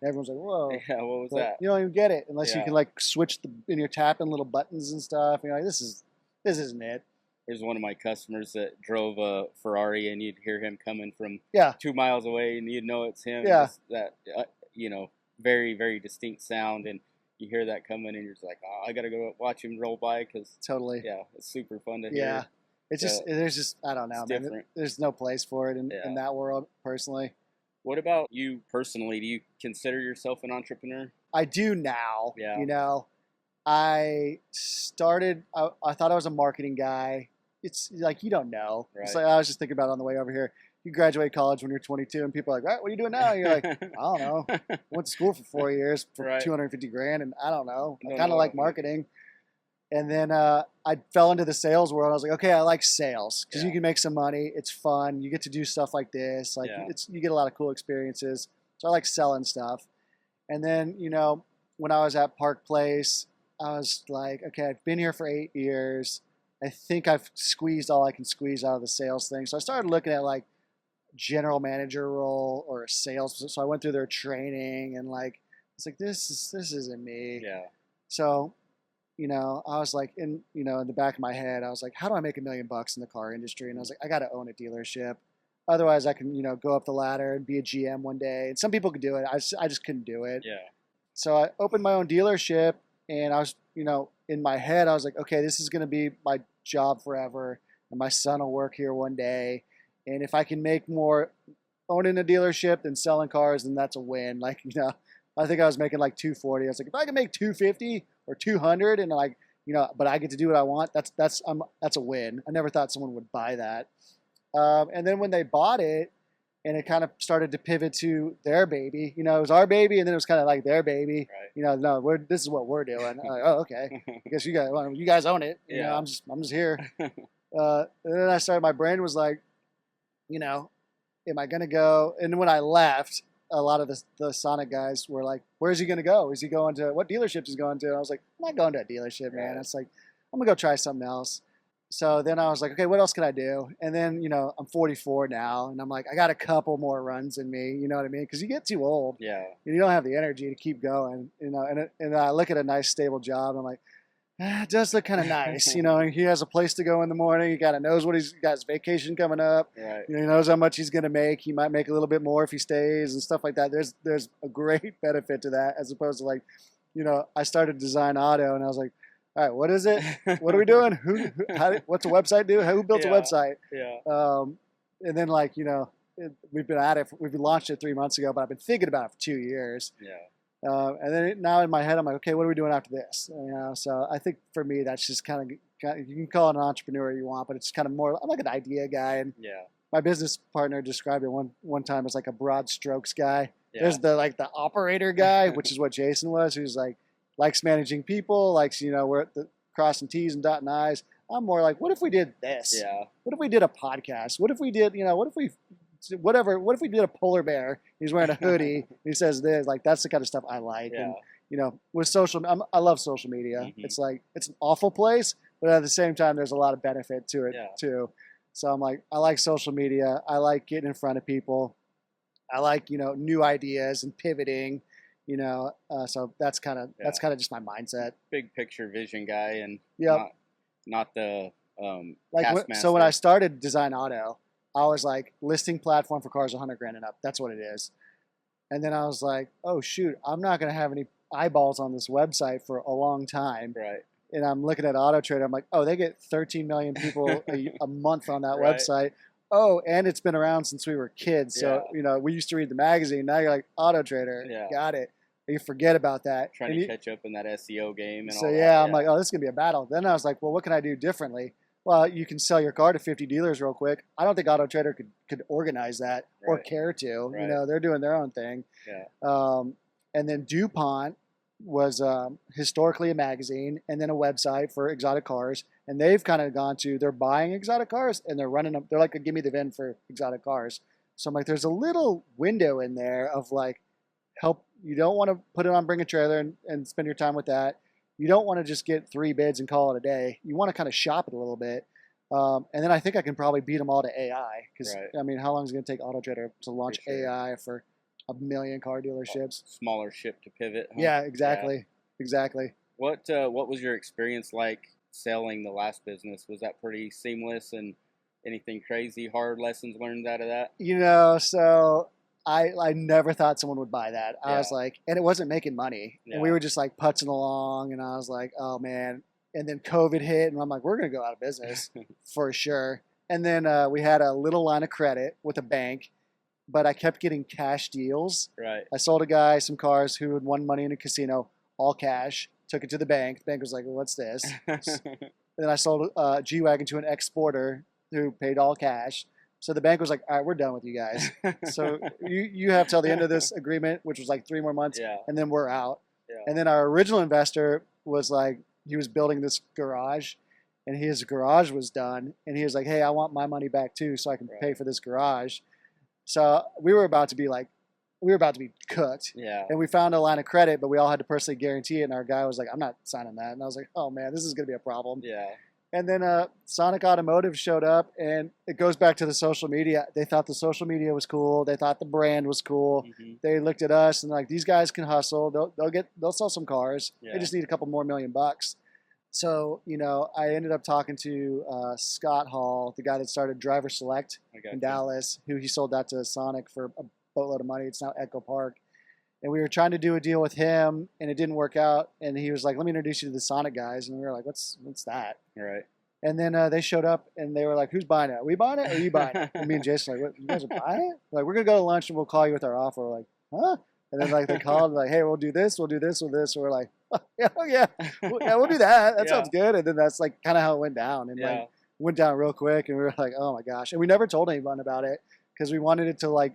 Everyone's like, whoa. Yeah, what was that? You don't even get it unless you can like switch and you're tapping little buttons and stuff. And you're like, this isn't it. There's one of my customers that drove a Ferrari, and you'd hear him coming from 2 miles away, and you'd know it's him. Yeah. That, you know, very, very distinct sound. And you hear that coming, and you're just like, oh, I got to go watch him roll by, because it's super fun to hear. Yeah, it's just, there's just, I don't know, man. Different. There's no place for it in that world, personally. What about you personally? Do you consider yourself an entrepreneur? I do now. Yeah. You know, I started, I thought I was a marketing guy. It's like, you don't know. It's like, I was just thinking about it on the way over here. You graduate college when you're 22, and people are like, right, what are you doing now? And you're like, I don't know. I went to school for 4 years for $250,000, and I don't know. I kind of like marketing. And then I fell into the sales world. I was like, okay, I like sales, because you can make some money. It's fun. You get to do stuff like this. Like you get a lot of cool experiences. So I like selling stuff. And then, you know, when I was at Park Place, I was like, okay, I've been here for 8 years. I think I've squeezed all I can squeeze out of the sales thing. So I started looking at like general manager role or sales. So I went through their training, and like, it's like, this isn't me. Yeah. So, you know, I was like, in the back of my head, I was like, how do I make $1 million in the car industry? And I was like, I got to own a dealership. Otherwise I can, you know, go up the ladder and be a GM one day. And some people could do it. I just couldn't do it. Yeah. So I opened my own dealership, and I was, you know, in my head, I was like, okay, this is going to be my job forever, and my son will work here one day. And if I can make more owning a dealership than selling cars, then that's a win. Like, you know, I think I was making like $240. I was like, if I can make $250 or $200, and like, you know, but I get to do what I want, that's a win. I never thought someone would buy that. And then when they bought it, and it kind of started to pivot to their baby, you know, it was our baby, and then it was kind of like their baby. Right. You know, no, this is what we're doing. I'm like, oh, okay. I guess you guys own it. You know, I'm just here. And then I started. My brain was like, you know, am I gonna go? And when I left, a lot of the Sonic guys were like, where's he gonna go? Is he going to what dealership is he going to? And I was like, I'm not going to a dealership, man. It's like, I'm gonna go try something else. So then I was like, okay, what else can I do? And then, you know, I'm 44 now, and I'm like, I got a couple more runs in me. You know what I mean? Because you get too old. Yeah. And you don't have the energy to keep going. You know, and I look at a nice, stable job. I'm like, it does look kind of nice. You know, he has a place to go in the morning. He kind of knows what he's got his vacation coming up. Right. You know, he knows how much he's going to make. He might make a little bit more if he stays and stuff like that. There's a great benefit to that, as opposed to like, you know, I started Design Auto, and I was like, all right, what is it? What are we doing? What's a website do? Who built a website? Yeah. And then, like, you know, we've been at it. We've launched it 3 months ago, but I've been thinking about it for 2 years. Yeah. And then now in my head, I'm like, okay, what are we doing after this? So I think for me, that's just kind of, you can call it an entrepreneur you want, but it's kind of more, I'm like an idea guy. And Yeah. my business partner described it one time as like a broad strokes guy. Yeah. There's the operator guy, which is what Jason was, who's like likes managing people, likes we're at the crossing T's and dotting I's. I'm more like, what if we did this? Yeah. What if we did a podcast? What if we did what if we did a polar bear? He's wearing a hoodie. He says this. Like that's the kind of stuff I like. Yeah. And with social, I love social media. Mhm. It's like it's an awful place, but at the same time, there's a lot of benefit to it Yeah. too. So I'm like, I like social media. I like getting in front of people. I like new ideas and pivoting. So that's kind of just my mindset. Big picture vision guy, and Yeah. not the Like taskmaster. so when I started Design Auto, I was like listing platform for cars 100 grand and up. That's what it is. And then I was like, oh shoot, I'm not going to have any eyeballs on this website for a long time. Right. And I'm looking at Auto Trader. I'm like, oh, they get 13 million people a month on that Right. website. Oh, and it's been around since we were kids. So, we used to read the magazine. Now you're like, Auto Trader. Yeah. Got it. You forget about that. Trying to catch up in that SEO game and So, all that. yeah, I'm like, oh, this is going to be a battle. Then I was like, well, what can I do differently? Well, you can sell your car to 50 dealers real quick. I don't think Auto Trader could organize that or Right. care to. Right. They're doing their own thing. Yeah. And then DuPont was historically a magazine and then a website for exotic cars. And they've kind of gone to, they're buying exotic cars and they're running them. They're like a give me the VIN for exotic cars. So I'm like, there's a little window in there of like help. You don't want to put it on Bring a Trailer and spend your time with that. You don't want to just get 3 bids and call it a day. You want to kind of shop it a little bit. And then I think I can probably beat them all to AI. Because, Right. I mean, how long is it going to take Auto Trader to launch For sure. AI for 1 million car dealerships? Smaller ship to pivot. Huh? Yeah, exactly. Exactly. What was your experience like selling the last business? Was that pretty seamless, and anything crazy, hard lessons learned out of that? So I never thought someone would buy that. I was Yeah. like, and it wasn't making money. And we Yeah. were just like putzing along, and I was like, oh man. And then COVID hit, and I'm like, we're going to go out of business for sure. And then we had a little line of credit with a bank, but I kept getting cash deals. Right. I sold a guy some cars who had won money in a casino, all cash, took it to the bank. The bank was like, well, what's this? And then I sold a G-Wagon to an exporter who paid all cash. So the bank was like, all right, we're done with you guys. So you have till the end of this agreement, which was like 3 more months, Yeah. and then we're out. Yeah. And then our original investor was like, he was building this garage, and his garage was done. And he was like, hey, I want my money back too, so I can pay for this garage. So we were about to be cooked. Yeah. And we found a line of credit, but we all had to personally guarantee it. And our guy was like, I'm not signing that. And I was like, oh man, this is going to be a problem. Yeah. And then Sonic Automotive showed up, and it goes back to the social media. They thought the social media was cool. They thought the brand was cool. Mhm. They looked at us and like, these guys can hustle. They'll sell some cars. Yeah. They just need a couple more $1 million. So I ended up talking to Scott Hall, the guy that started Driver Select I got in you. Dallas, who he sold that to Sonic for a boatload of money. It's now Echo Park. And we were trying to do a deal with him, and it didn't work out. And he was like, let me introduce you to the Sonic guys. And we were like, what's that? Right. And then they showed up, and they were like, who's buying it? Are we buying it, or are you buying it? And me and Jason were like, what, you guys are buying it? Like, we're going to go to lunch, and we'll call you with our offer. We're like, huh? And then like they called, like, hey, we'll do this, we'll do this, we'll do this. And we're like, oh, yeah, we'll do that. That Yeah. sounds good. And then that's like kind of how it went down. And Yeah. like went down real quick, and we were like, oh my gosh. And we never told anyone about it because we wanted it to like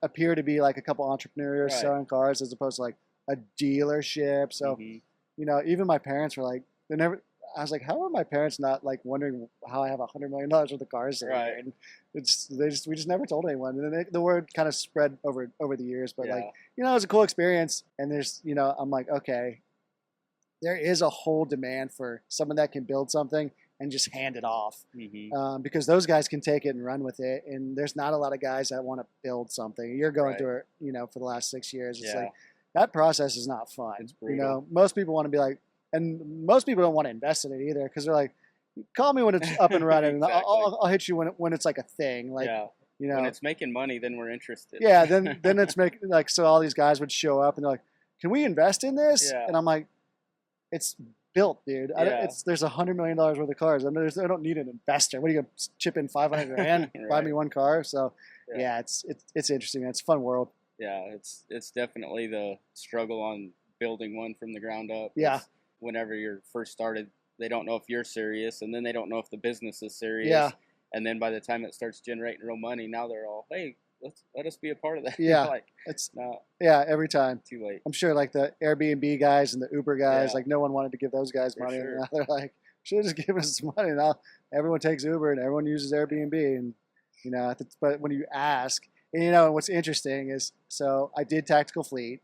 appear to be like a couple entrepreneurs Right. selling cars as opposed to like a dealership. So Mhm. even my parents were like, I was like, how are my parents not like wondering how I have $100 million worth of cars? Sitting Right. there? And we just never told anyone. And then the word kind of spread over the years. But like, it was a cool experience. And there's, I'm like, okay, there is a whole demand for someone that can build something and just hand it off. Mhm. Because those guys can take it and run with it. And there's not a lot of guys that want to build something. You're going Right. through it, for the last 6 years. It's Yeah. like, that process is not fun. It's brutal. Most people want to be like, and most people don't want to invest in it either because they're like, call me when it's up and running, and Exactly. I'll hit you when it's like a thing. Like, Yeah. you know, When it's making money, then we're interested. yeah. Then it's making like, so all these guys would show up and they're like, can we invest in this? Yeah. And I'm like, it's built, dude. Yeah. There's $100 million worth of cars. I mean, I don't need an investor. What are you gonna chip in 500 grand? Buy Right. me one car? So Yeah. yeah, it's interesting. Man. It's a fun world. Yeah, it's definitely the struggle on building one from the ground up. Yeah. It's whenever you're first started, they don't know if you're serious, and then they don't know if the business is serious. Yeah. And then by the time it starts generating real money, now they're all, hey, let us be a part of that. Yeah. Like, It's no, yeah, every time. too late. I'm sure like the Airbnb guys and the Uber guys, Yeah. like no one wanted to give those guys For money. sure. And now they're like, should have just given us some money. Now everyone takes Uber and everyone uses Airbnb. And, you know, but when you ask, and you know, what's interesting is, so I did Tactical Fleet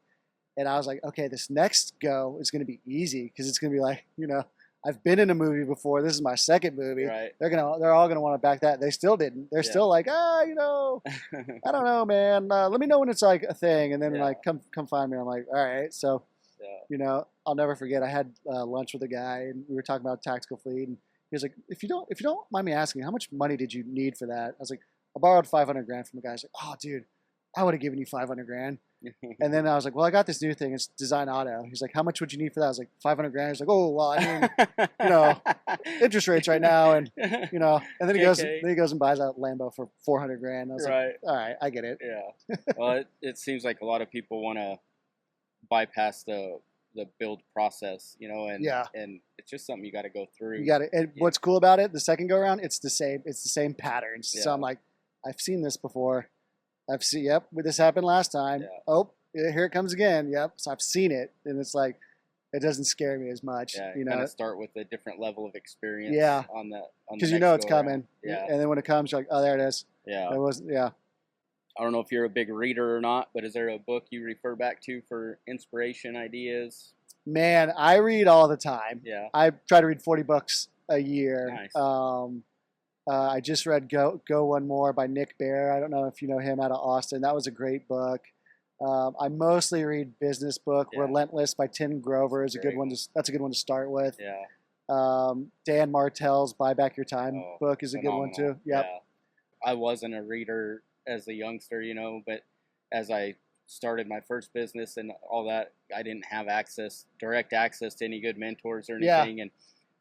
and I was like, okay, this next go is going to be easy because it's going to be like, you know, I've been in a movie before. This is my second movie. Right. They're all gonna want to back that. They still didn't. They're Yeah. still like, you know, I don't know, man. Let me know when it's like a thing, and then Yeah. like come find me. I'm like, all right. So, Yeah. you know, I'll never forget. I had lunch with a guy, and we were talking about Tactical Fleet, and he was like, if you don't mind me asking, how much money did you need for that? I was like, I borrowed 500 grand from the guy. He's like, oh, dude, I would have given you 500 grand. And then I was like, well, I got this new thing. It's Design Auto. He's like, how much would you need for that? I was like, 500 grand. He's like, oh, well, I mean, you know, interest rates right now. And, you know, and then he goes and buys a Lambo for 400 grand. I was Right. like, all right, I get it. Yeah. Well, it seems like a lot of people want to bypass the build process, you know, and Yeah. and it's just something you got to go through. You got it. And what's cool about it, the second go around, it's the same patterns. So Yeah. I'm like, I've seen this before. Yep, this happened last time. Yeah. Oh, here it comes again. Yep. So I've seen it. And it's like, it doesn't scare me as much, Yeah, you know, kind of start with a different level of experience. Yeah. On the because you know it's next go-around. coming. Yeah. And then when it comes, you're like, oh, there it is. Yeah. It was, yeah. I don't know if you're a big reader or not, but is there a book you refer back to for inspiration, ideas? Man, I read all the time. Yeah. I try to read 40 books a year. Nice. I just read Go One More by Nick Bear. I don't know if you know him, out of Austin. That was a great book. I mostly read business book. Yeah. Relentless by Tim Grover is a good Great one. That's a good one to start with. Yeah. Dan Martell's Buy Back Your Time Oh, book is a good one too. phenomenal. Yep. Yeah. I wasn't a reader as a youngster, you know, but as I started my first business and all that, I didn't have direct access to any good mentors or Yeah. anything. And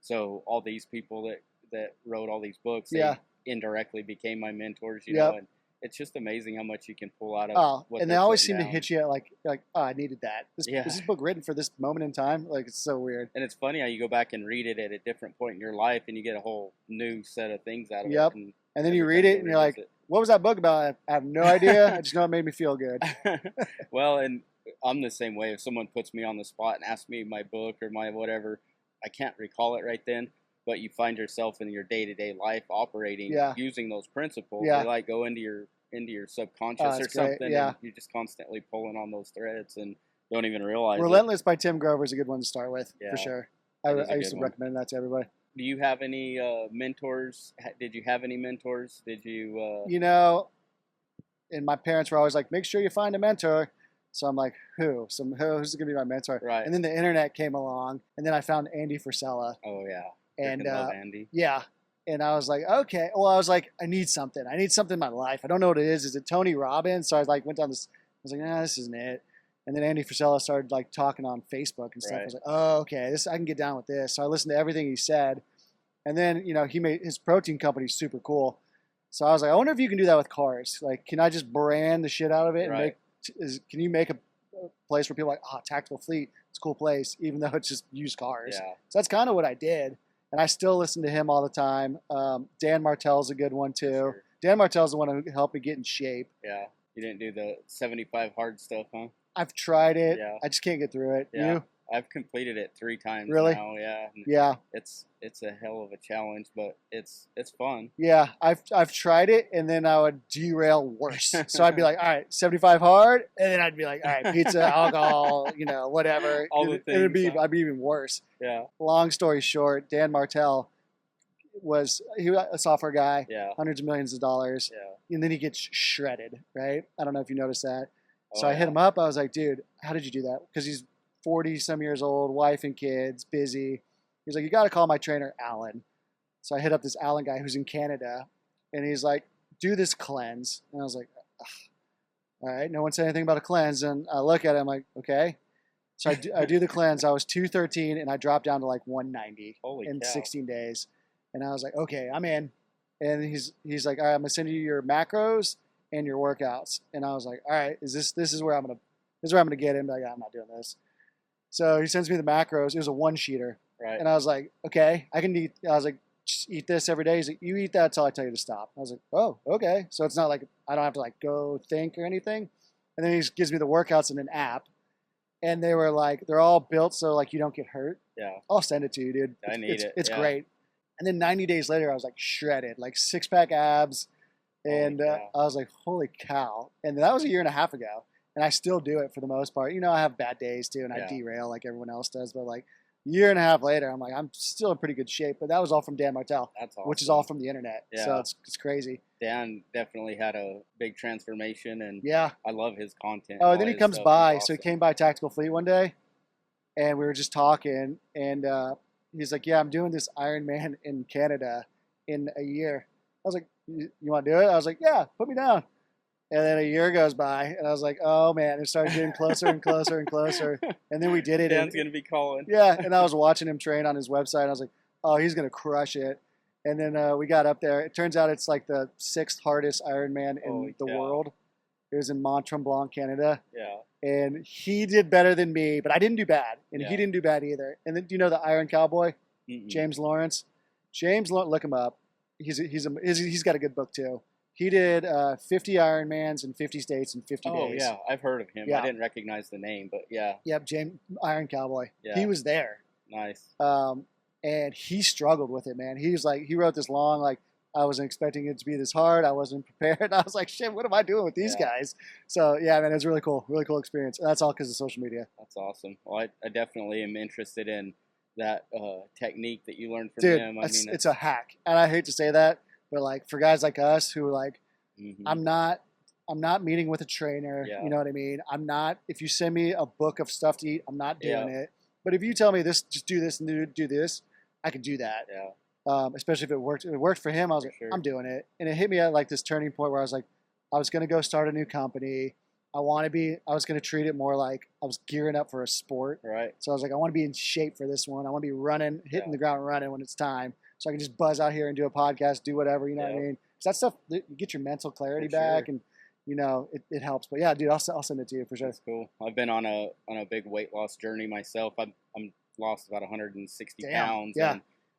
so all these people that wrote all these books, they Yeah. indirectly became my mentors, you Yep. know, and it's just amazing how much you can pull out of what And they they're always putting seem to down. hit you like oh, I needed that. Yeah. Is this book written for this moment in time? Like, it's so weird. And it's funny how you go back and read it at a different point in your life and you get a whole new set of things out of Yep. it. And then you every read time it and you're like, revisit what was that book about? I have no idea. I just know it made me feel good. Well, and I'm the same way. If someone puts me on the spot and asks me my book or my whatever, I can't recall it right then. But you find yourself in your day-to-day life operating Yeah. using those principles. Yeah. They like go into your subconscious or that's great. something. Yeah. And you're just constantly pulling on those threads and don't even realize it. Relentless by Tim Grover is a good one to start with, Yeah. for sure. That is a I used good to one. recommend that to everybody. Do you have any mentors? Did you have any mentors? Did you? You know, and my parents were always like, make sure you find a mentor. So I'm like, who's going to be my mentor? Right. And then the internet came along, and then I found Andy Frisella. Oh yeah. And Freaking love Andy. yeah. And I was like, okay. Well, I was like, I need something. I need something in my life. I don't know what it is. Is it Tony Robbins? So I like went down this. I was like, nah, this isn't it. And then Andy Frisella started like talking on Facebook and stuff. I was like, oh, okay, I can get down with this. So I listened to everything he said. And then, you know, he made his protein company super cool. So I was like, I wonder if you can do that with cars. Like, can I just brand the shit out of it and can you make a place where people are like, Tactical Fleet, it's a cool place, even though it's just used cars. Yeah. So that's kind of what I did. And I still listen to him all the time. Dan Martell's a good one too. Sure. Dan Martell's the one who helped me get in shape. Yeah. You didn't do the 75 hard stuff, huh? I've tried it. Yeah. I just can't get through it. Yeah. You? I've completed it 3 times Really? now. Yeah. And Yeah. It's a hell of a challenge, but it's fun. Yeah. I've tried it, and then I would derail worse. So I'd be like, all right, 75 hard, and then I'd be like, all right, pizza, alcohol, you know, whatever. All the I'd be things, even worse. Yeah. Long story short, Dan Martell was a software guy, Yeah. hundreds of millions of dollars, Yeah. and then he gets shredded, right? I don't know if you noticed that. So Oh, I hit him up. I was like, dude, how did you do that? Because he's 40-some years old, wife and kids, busy. He's like, you got to call my trainer, Alan. So I hit up this Alan guy who's in Canada, and he's like, do this cleanse. And I was like, ugh. All right, no one said anything about a cleanse. And I look at it, I'm like, okay. So I do the cleanse. I was 213 and I dropped down to like 190 Holy in cow. 16 days. And I was like, okay, I'm in. And he's like, all right, I'm gonna send you your macros and your workouts. And I was like, all right, this is where I'm gonna get him. Like, I'm not doing this. So he sends me the macros. It was a one sheeter. Right. And I was like, okay, I can eat. I was like, just eat this every day. He's like, you eat that until I tell you to stop. I was like, oh, okay. So it's not like I don't have to like go think or anything. And then he just gives me the workouts in an app. And they were like, they're all built so like you don't get hurt. Yeah. I'll send it to you, dude. I need it. It's Yeah. great. And then 90 days later, I was like shredded, like 6-pack abs. And Holy I cow. was like, holy cow. And that was a year and a half ago. And I still do it for the most part. You know, I have bad days too, and I Yeah. derail like everyone else does. But like a year and a half later, I'm like, I'm still in pretty good shape. But that was all from Dan Martell, That's awesome. which is all from the internet. Yeah. So it's crazy. Dan definitely had a big transformation, and Yeah. I love his content. Oh, All and then he his comes stuff is by. awesome. So he came by Tactical Fleet one day, and we were just talking. And he's like, yeah, I'm doing this Ironman in Canada in a year. I was like, you want to do it? I was like, yeah, put me down. And then a year goes by, and I was like, oh, man, it started getting closer and closer and closer. And then we did it. Dan's and, going to be calling. yeah, and I was watching him train on his website. And I was like, oh, he's going to crush it. And then we got up there. It turns out it's like the 6th hardest Ironman in Holy the cow. world. It was in Mont Tremblant, Canada. Yeah. And he did better than me, but I didn't do bad. And Yeah. he didn't do bad either. And then, do you know the Iron Cowboy, Mm-mm. James Lawrence? Look him up. He's got a good book too. He did 50 Ironmans in 50 states in 50 Oh, days. yeah. I've heard of him. Yeah. I didn't recognize the name, but yeah. Yep, James Iron Cowboy. Yeah. He was there. Nice. And he struggled with it, man. He was like, he wrote this long, like, I wasn't expecting it to be this hard. I wasn't prepared. I was like, shit, what am I doing with these Yeah. guys? So, yeah, man, it was really cool experience. And that's all because of social media. That's awesome. Well, I definitely am interested in that technique that you learned from Dude, him. it's a hack. And I hate to say that, but like for guys like us who like, Mhm. I'm not meeting with a trainer. Yeah. You know what I mean? I'm not, if you send me a book of stuff to eat, I'm not doing Yeah. it. But if you tell me this, just do this and do this, I can do that. Yeah. Especially if it worked. If it worked for him, I was For like, sure. I'm doing it. And it hit me at like this turning point where I was like, I was going to go start a new company. I was going to treat it more like I was gearing up for a sport. Right. So I was like, I want to be in shape for this one. I want to be hitting Yeah. the ground running when it's time. So I can just buzz out here and do a podcast, do whatever, you know what I Yeah. mean? 'Cause that stuff, you get your mental clarity For back sure. and, you know, it helps. But yeah, dude, I'll send it to you for sure. That's cool. I've been on a big weight loss journey myself. I'm lost about 160 Damn, pounds. yeah.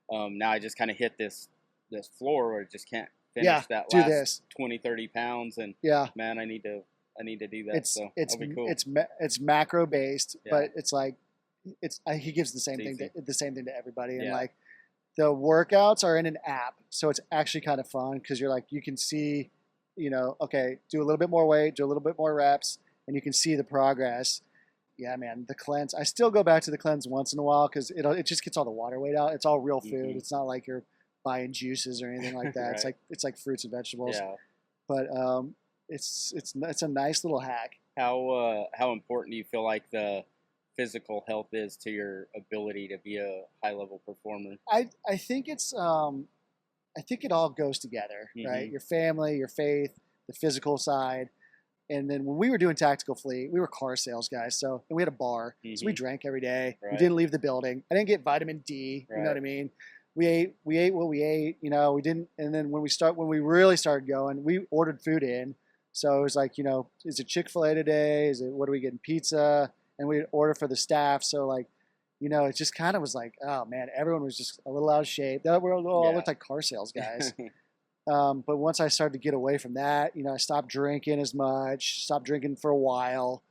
And now I just kind of hit this floor where I just can't finish Yeah, that do last this. 20, 30 pounds. And Yeah. man, I need to do that. It's so it's that'll be cool. it's macro based, Yeah. but it's like he gives the same It's thing easy. the same thing to everybody, and Yeah. like the workouts are in an app, so it's actually kind of fun because you're like you can see, you know, okay, do a little bit more weight, do a little bit more reps, and you can see the progress. Yeah, man, the cleanse. I still go back to the cleanse once in a while because it just gets all the water weight out. It's all real food. Mhm. It's not like you're buying juices or anything like that. Right. It's like fruits and vegetables. Yeah. But it's a nice little hack. How important do you feel like the physical health is to your ability to be a high level performer? I think it's I think it all goes together, right? Mhm. Your family, your faith, the physical side. And then when we were doing Tactical Fleet, we were car sales guys. So and we had a bar. So we Mhm. drank every day. We Right. didn't leave the building. I didn't get vitamin D. You know what I Right. mean? We ate what we ate, you know, we didn't and then when we really started going, we ordered food in. So it was like, you know, is it Chick-fil-A today? What are we getting? Pizza? And we'd order for the staff. So like, you know, it just kind of was like, oh man, everyone was just a little out of shape. That we're all Yeah. looked like car sales guys. But once I started to get away from that, you know, I stopped drinking as much, stopped drinking for a while,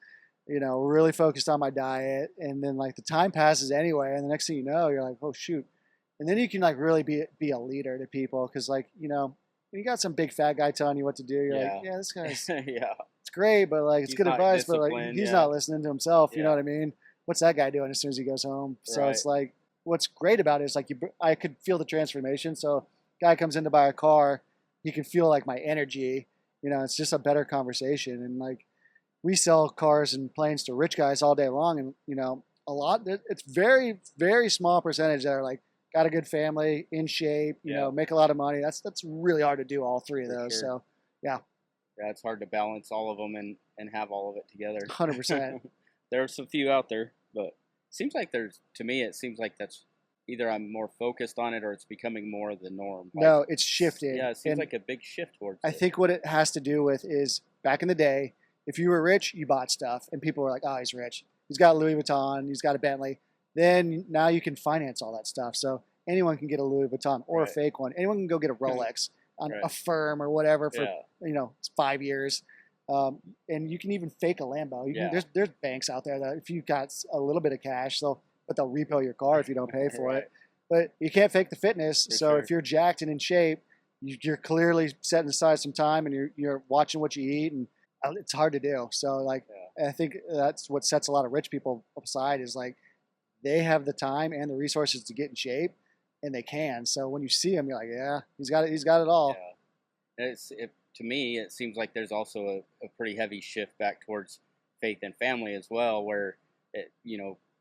you know, really focused on my diet. And then like the time passes anyway. And the next thing you know, you're like, oh shoot. And then you can like really be a leader to people. Cause like, you know, when you got some big fat guy telling you what to do, you're Yeah. like, yeah, this guy's, Yeah. it's great, but like, it's He's good not advice, but like, disciplined, he's yeah. not listening to himself. You know Yeah. what I mean? What's that guy doing as soon as he goes home? So it's Right. like, what's great about it is like, I could feel the transformation. So guy comes in to buy a car, he can feel like my energy, you know, it's just a better conversation. And like, we sell cars and planes to rich guys all day long. And, you know, it's very, very small percentage that are like, got a good family, in shape, you Yeah. know, make a lot of money. That's really hard to do all three of For those. sure. So yeah, Yeah, it's hard to balance all of them and have all of it together. 100%. There's a few out there. But it seems like to me, it seems like that's either I'm more focused on it or it's becoming more the norm. No, it's shifted. Yeah, it seems and like a big shift towards I it. think what it has to do with is back in the day, if you were rich, you bought stuff, and people were like, "Oh, he's rich. He's got Louis Vuitton. He's got a Bentley." Then now you can finance all that stuff, so anyone can get a Louis Vuitton or a fake one. Anyone can go get a Rolex on a firm or whatever for 5 years, and you can even fake a Lambo. There's banks out there that if you got a little bit of cash, they'll repo your car if you don't pay for it. But you can't fake the fitness. So if you're jacked and in shape, you're clearly setting aside some time and you're watching what you eat, and it's hard to do. So I think that's what sets a lot of rich people aside is like they have the time and the resources to get in shape, and they can. So when you see him, you're like, yeah, he's got it all. Yeah. To me, it seems like there's also a pretty heavy shift back towards faith and family as well, where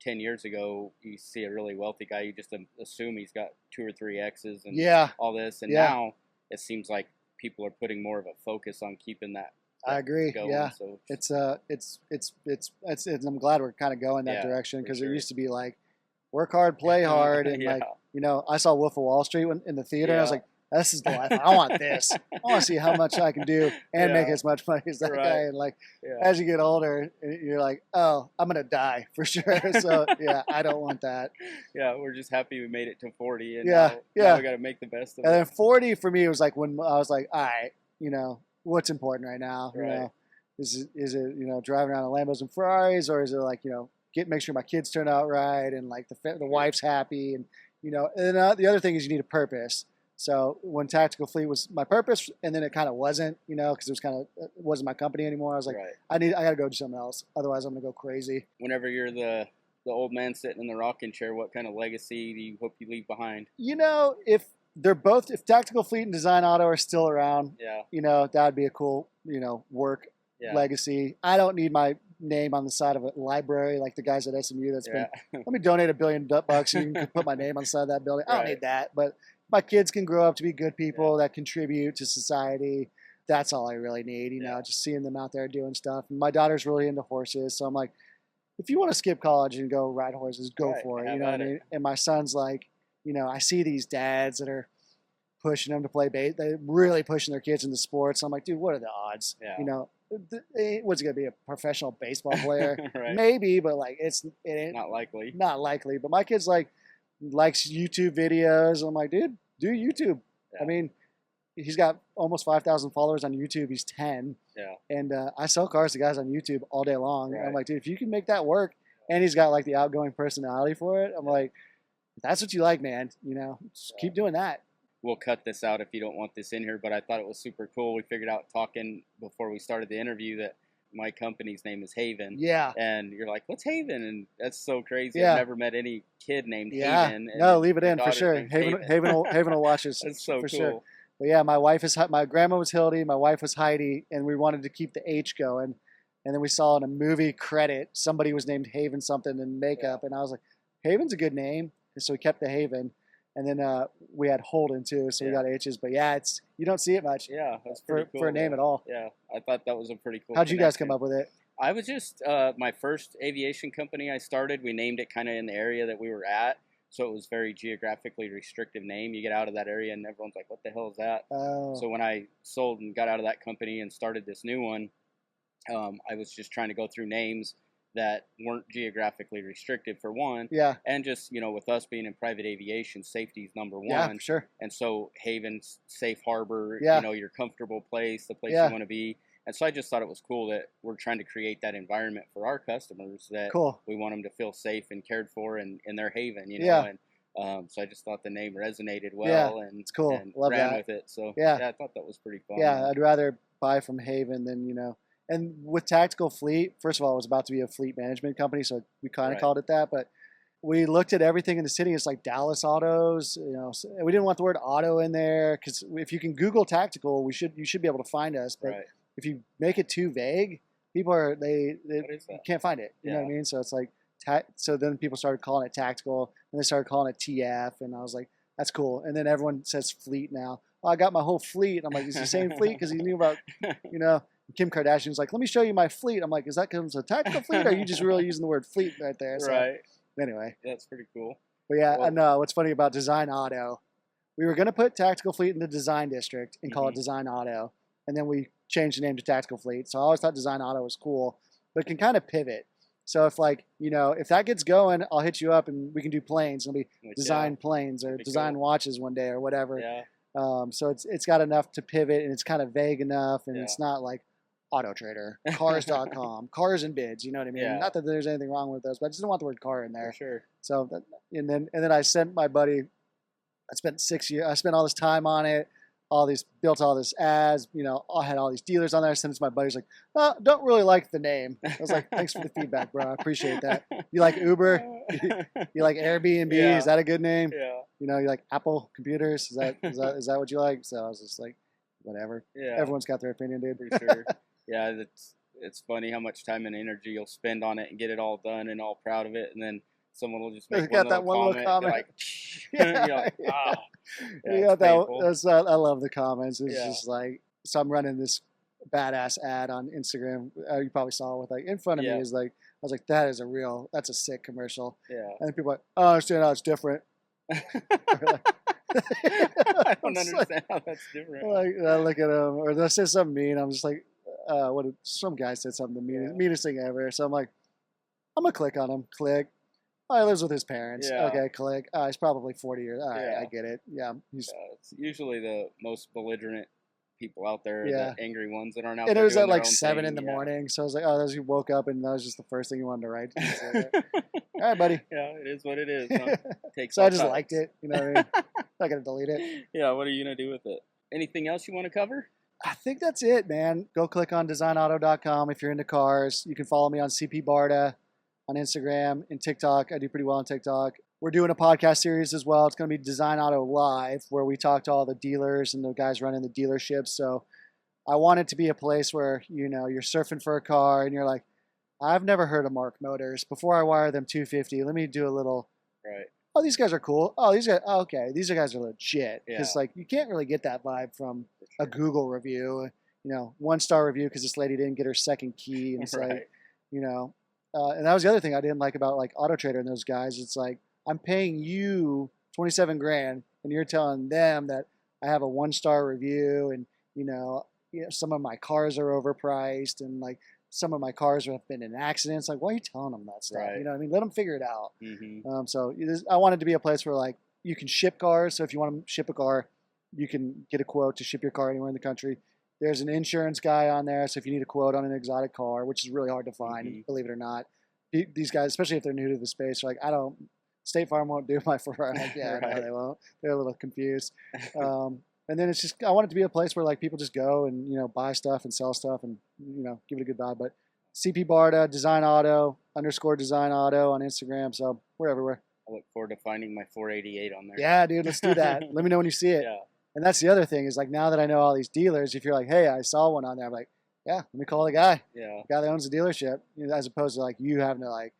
10 years ago, you see a really wealthy guy, you just assume he's got 2 or 3 exes and all this. And now it seems like people are putting more of a focus on keeping that. I agree. Going. Yeah, so it's I'm glad we're kind of going that direction because it used to be like work hard, play hard, and I saw Wolf of Wall Street in the theater. I was like, this is the life. I want this. I want to see how much I can do and make as much money as that guy. And as you get older, you're like, oh, I'm gonna die for sure. So I don't want that. Yeah, we're just happy we made it to 40, and now we got to make the best of it. And then 40 for me was like when I was like, all right, what's important right now? Is it driving around in Lambos and Ferraris, or is it like make sure my kids turn out right and like the wife's happy and and the other thing is you need a purpose. So when Tactical Fleet was my purpose, and then it kind of wasn't, because it wasn't my company anymore. I was like, I got to go do something else. Otherwise, I'm gonna go crazy. Whenever you're the old man sitting in the rocking chair, what kind of legacy do you hope you leave behind? If Tactical Fleet and Design Auto are still around, that'd be a cool, work legacy. I don't need my name on the side of a library like the guys at SMU. That's been, let me donate $1 billion so you can put my name on the side of that building. I don't need that, but my kids can grow up to be good people that contribute to society. That's all I really need, just seeing them out there doing stuff. And my daughter's really into horses, so I'm like, if you want to skip college and go ride horses, go for it. You know what I mean? And my son's like, I see these dads that are pushing them to play bait. They're really pushing their kids into sports. I'm like, dude, what are the odds? Yeah. What's he gonna be, a professional baseball player? Maybe, but it ain't not likely. Not likely. But my kid's likes YouTube videos. I'm like, dude, do YouTube. I mean, he's got almost 5,000 followers on YouTube. He's 10. Yeah. And I sell cars to guys on YouTube all day long. I'm like, dude, if you can make that work, and he's got the outgoing personality for it, I'm like, if that's what you like, man. Just keep doing that. We'll cut this out if you don't want this in here, but I thought it was super cool. We figured out talking before we started the interview that my company's name is Haven. Yeah. And you're like, what's Haven? And that's so crazy. Yeah. I've never met any kid named Haven. No, leave it in for sure. Haven will watch us. That's so for cool. Sure. But yeah, my grandma was Hildy, my wife was Heidi, and we wanted to keep the H going. And then we saw in a movie credit, somebody was named Haven something in makeup. And I was like, Haven's a good name. And so we kept the Haven. And then we had Holden too, so we got H's. But you don't see it much. Yeah, that's pretty cool. For a name at all. Yeah, I thought that was a pretty cool How'd you guys connection. come up with it? I was just, my first aviation company I started, we named it kind of in the area that we were at. So it was very geographically restrictive name. You get out of that area and everyone's like, what the hell is that? Oh. So when I sold and got out of that company and started this new one, I was just trying to go through names that weren't geographically restricted for one. Yeah. And just, with us being in private aviation, safety is number one. Yeah, for sure. And so Haven's safe harbor, your comfortable place, the place you want to be. And so I just thought it was cool that we're trying to create that environment for our customers that we want them to feel safe and cared for in their Haven, And so I just thought the name resonated well and it's cool. And Love ran that. with it. So I thought that was pretty fun. Yeah, I'd rather buy from Haven than, And with Tactical Fleet, first of all, it was about to be a fleet management company, so we kind of called it that. But we looked at everything in the city. It's like Dallas Autos. So we didn't want the word auto in there because if you can Google Tactical, you should be able to find us. But if you make it too vague, people they can't find it. You know what I mean? So it's like so then people started calling it Tactical, and they started calling it TF, and I was like, that's cool. And then everyone says Fleet now. oh, I got my whole fleet. I'm like, is he saying fleet because he knew about, you know, Kim Kardashian's like, let me show you my fleet. I'm like, is that because it's a tactical fleet, or are you just really using the word fleet right there? So, Right. anyway. That's pretty cool. But yeah, Well- I know what's funny about Design Auto. We were going to put Tactical Fleet in the Design District and call it Design Auto, and then we changed the name to Tactical Fleet. So I always thought Design Auto was cool, but it can kind of pivot. So if like, you know, if that gets going, I'll hit you up and we can do planes. It'll be design planes or design watches one day or whatever. Yeah. So it's got enough to pivot, and it's kind of vague enough, and it's not like Auto Trader, cars.com, cars and bids, you know what I mean? Yeah. Not that there's anything wrong with those, but I just don't want the word car in there. For sure. So and then I sent my buddy, I spent 6 years, I spent all this time on it, built all this ads, you know, I had all these dealers on there. I sent it to my buddy. He's like, oh, don't really like the name. I was like, thanks for the feedback, bro. I appreciate that. You like Uber? You like Airbnb? Yeah. Is that a good name? Yeah. You know, you like Apple computers? Is that what you like? So I was just like, whatever. Yeah. Everyone's got their opinion, dude. For sure. Yeah, it's funny how much time and energy you'll spend on it and get it all done and all proud of it, and then someone will just make Got that one little comment. Like, Yeah, you're like, ah. Yeah, it's painful. I love the comments. It's Yeah. just like, so I'm running this badass ad on Instagram. You probably saw it with like in front of me is like, I was like, that's a sick commercial. Yeah. And people are like, oh, I understand how it's different. I don't understand how that's different. Like, I look at them, or they'll say something mean. I'm just like, some guy said something the meanest thing ever. So I'm like, I'm gonna click on him. Click. Oh, he lives with his parents. Yeah. Okay, click. He's probably 40 years. All right, Yeah. I get it. Yeah, It's usually the most belligerent people out there, Yeah. the angry ones that aren't out and there. it was doing at their like own 7 thing. in the Yeah. morning. So I was like, oh, you woke up and that was just the first thing you wanted to write. All right, buddy. Yeah, it is what it is. Huh? Takes So I all just time. liked it. You know what I mean? Not gonna delete it. Yeah, what are you gonna do with it? Anything else you want to cover? I think that's it, man. Go click on designauto.com if you're into cars. You can follow me on CP Barta on Instagram and TikTok. I do pretty well on TikTok. We're doing a podcast series as well. It's going to be Design Auto Live, where we talk to all the dealers and the guys running the dealerships. So I want it to be a place where, you know, you're surfing for a car and you're like, I've never heard of Mark Motors. Before I wire them 250, let me do a little, Right. oh, these guys are cool. Oh, these guys, oh, okay, these guys are legit. Yeah. Because, like, you can't really get that vibe from For a Google review, you know, 1-star review because this lady didn't get her second key. And it's Right. like, you know, and that was the other thing I didn't like about like Auto Trader and those guys. It's like, I'm paying you 27 grand and you're telling them that I have a 1-star review and, you know, some of my cars are overpriced and like some of my cars have been in accidents. Like, why are you telling them that stuff? Right. You know what I mean? Let them figure it out. Mm-hmm. So I want it to be a place where like you can ship cars. So if you want to ship a car, you can get a quote to ship your car anywhere in the country. There's an insurance guy on there. So if you need a quote on an exotic car, which is really hard to find, believe it or not, these guys, especially if they're new to the space, are like, State Farm won't do my Ferrari. Like, yeah, Right. no, they won't. They're a little confused. And then it's just, I want it to be a place where like people just go and, you know, buy stuff and sell stuff and, you know, give it a good vibe. But CP Barta, Design Auto, _Design Auto on Instagram. So we're everywhere. I look forward to finding my 488 on there. Yeah, dude, let's do that. Let me know when you see it. Yeah. And that's the other thing is like, now that I know all these dealers, if you're like, hey, I saw one on there, I'm like, yeah, let me call the guy Yeah. that owns the dealership, you know, as opposed to like you having to like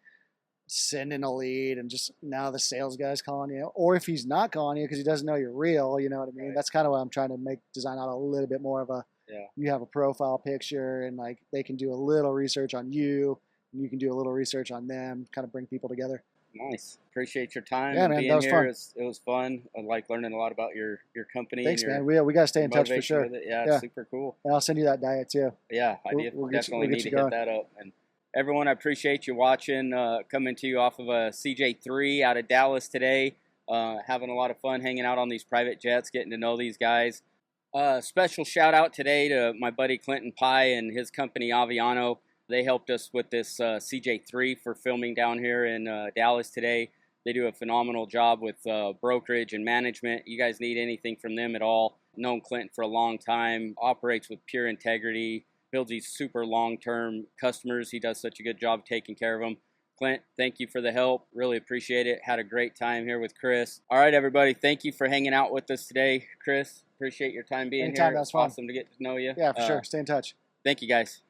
send in a lead and just now the sales guy's calling you, or if he's not calling you because he doesn't know you're real, you know what I mean? Right. That's kind of why I'm trying to make Design Auto a little bit more of a, you have a profile picture and like they can do a little research on you and you can do a little research on them, kind of bring people together. Nice. Appreciate your time. Yeah, and man, being that was here. fun. It was fun. I like learning a lot about your company. Thanks, and your man. We got to stay in touch for motivation sure. with it. Yeah, Yeah. it's super cool. And I'll send you that diet too. Yeah, I We'll get you- definitely we'll get need you to going. hit that up. And everyone, I appreciate you watching. Coming to you off of a CJ3 out of Dallas today. Having a lot of fun hanging out on these private jets, getting to know these guys. Special shout out today to my buddy Clinton Pye and his company Aviano. They helped us with this CJ3 for filming down here in Dallas today. They do a phenomenal job with brokerage and management. You guys need anything from them at all? Known Clinton for a long time, operates with pure integrity, builds these super long-term customers. He does such a good job taking care of them. Clint, thank you for the help. Really appreciate it. Had a great time here with Chris. All right, everybody. Thank you for hanging out with us today. Chris, appreciate your time being Anytime, here. that was fun. Awesome to get to know you. Yeah, for sure. Stay in touch. Thank you, guys.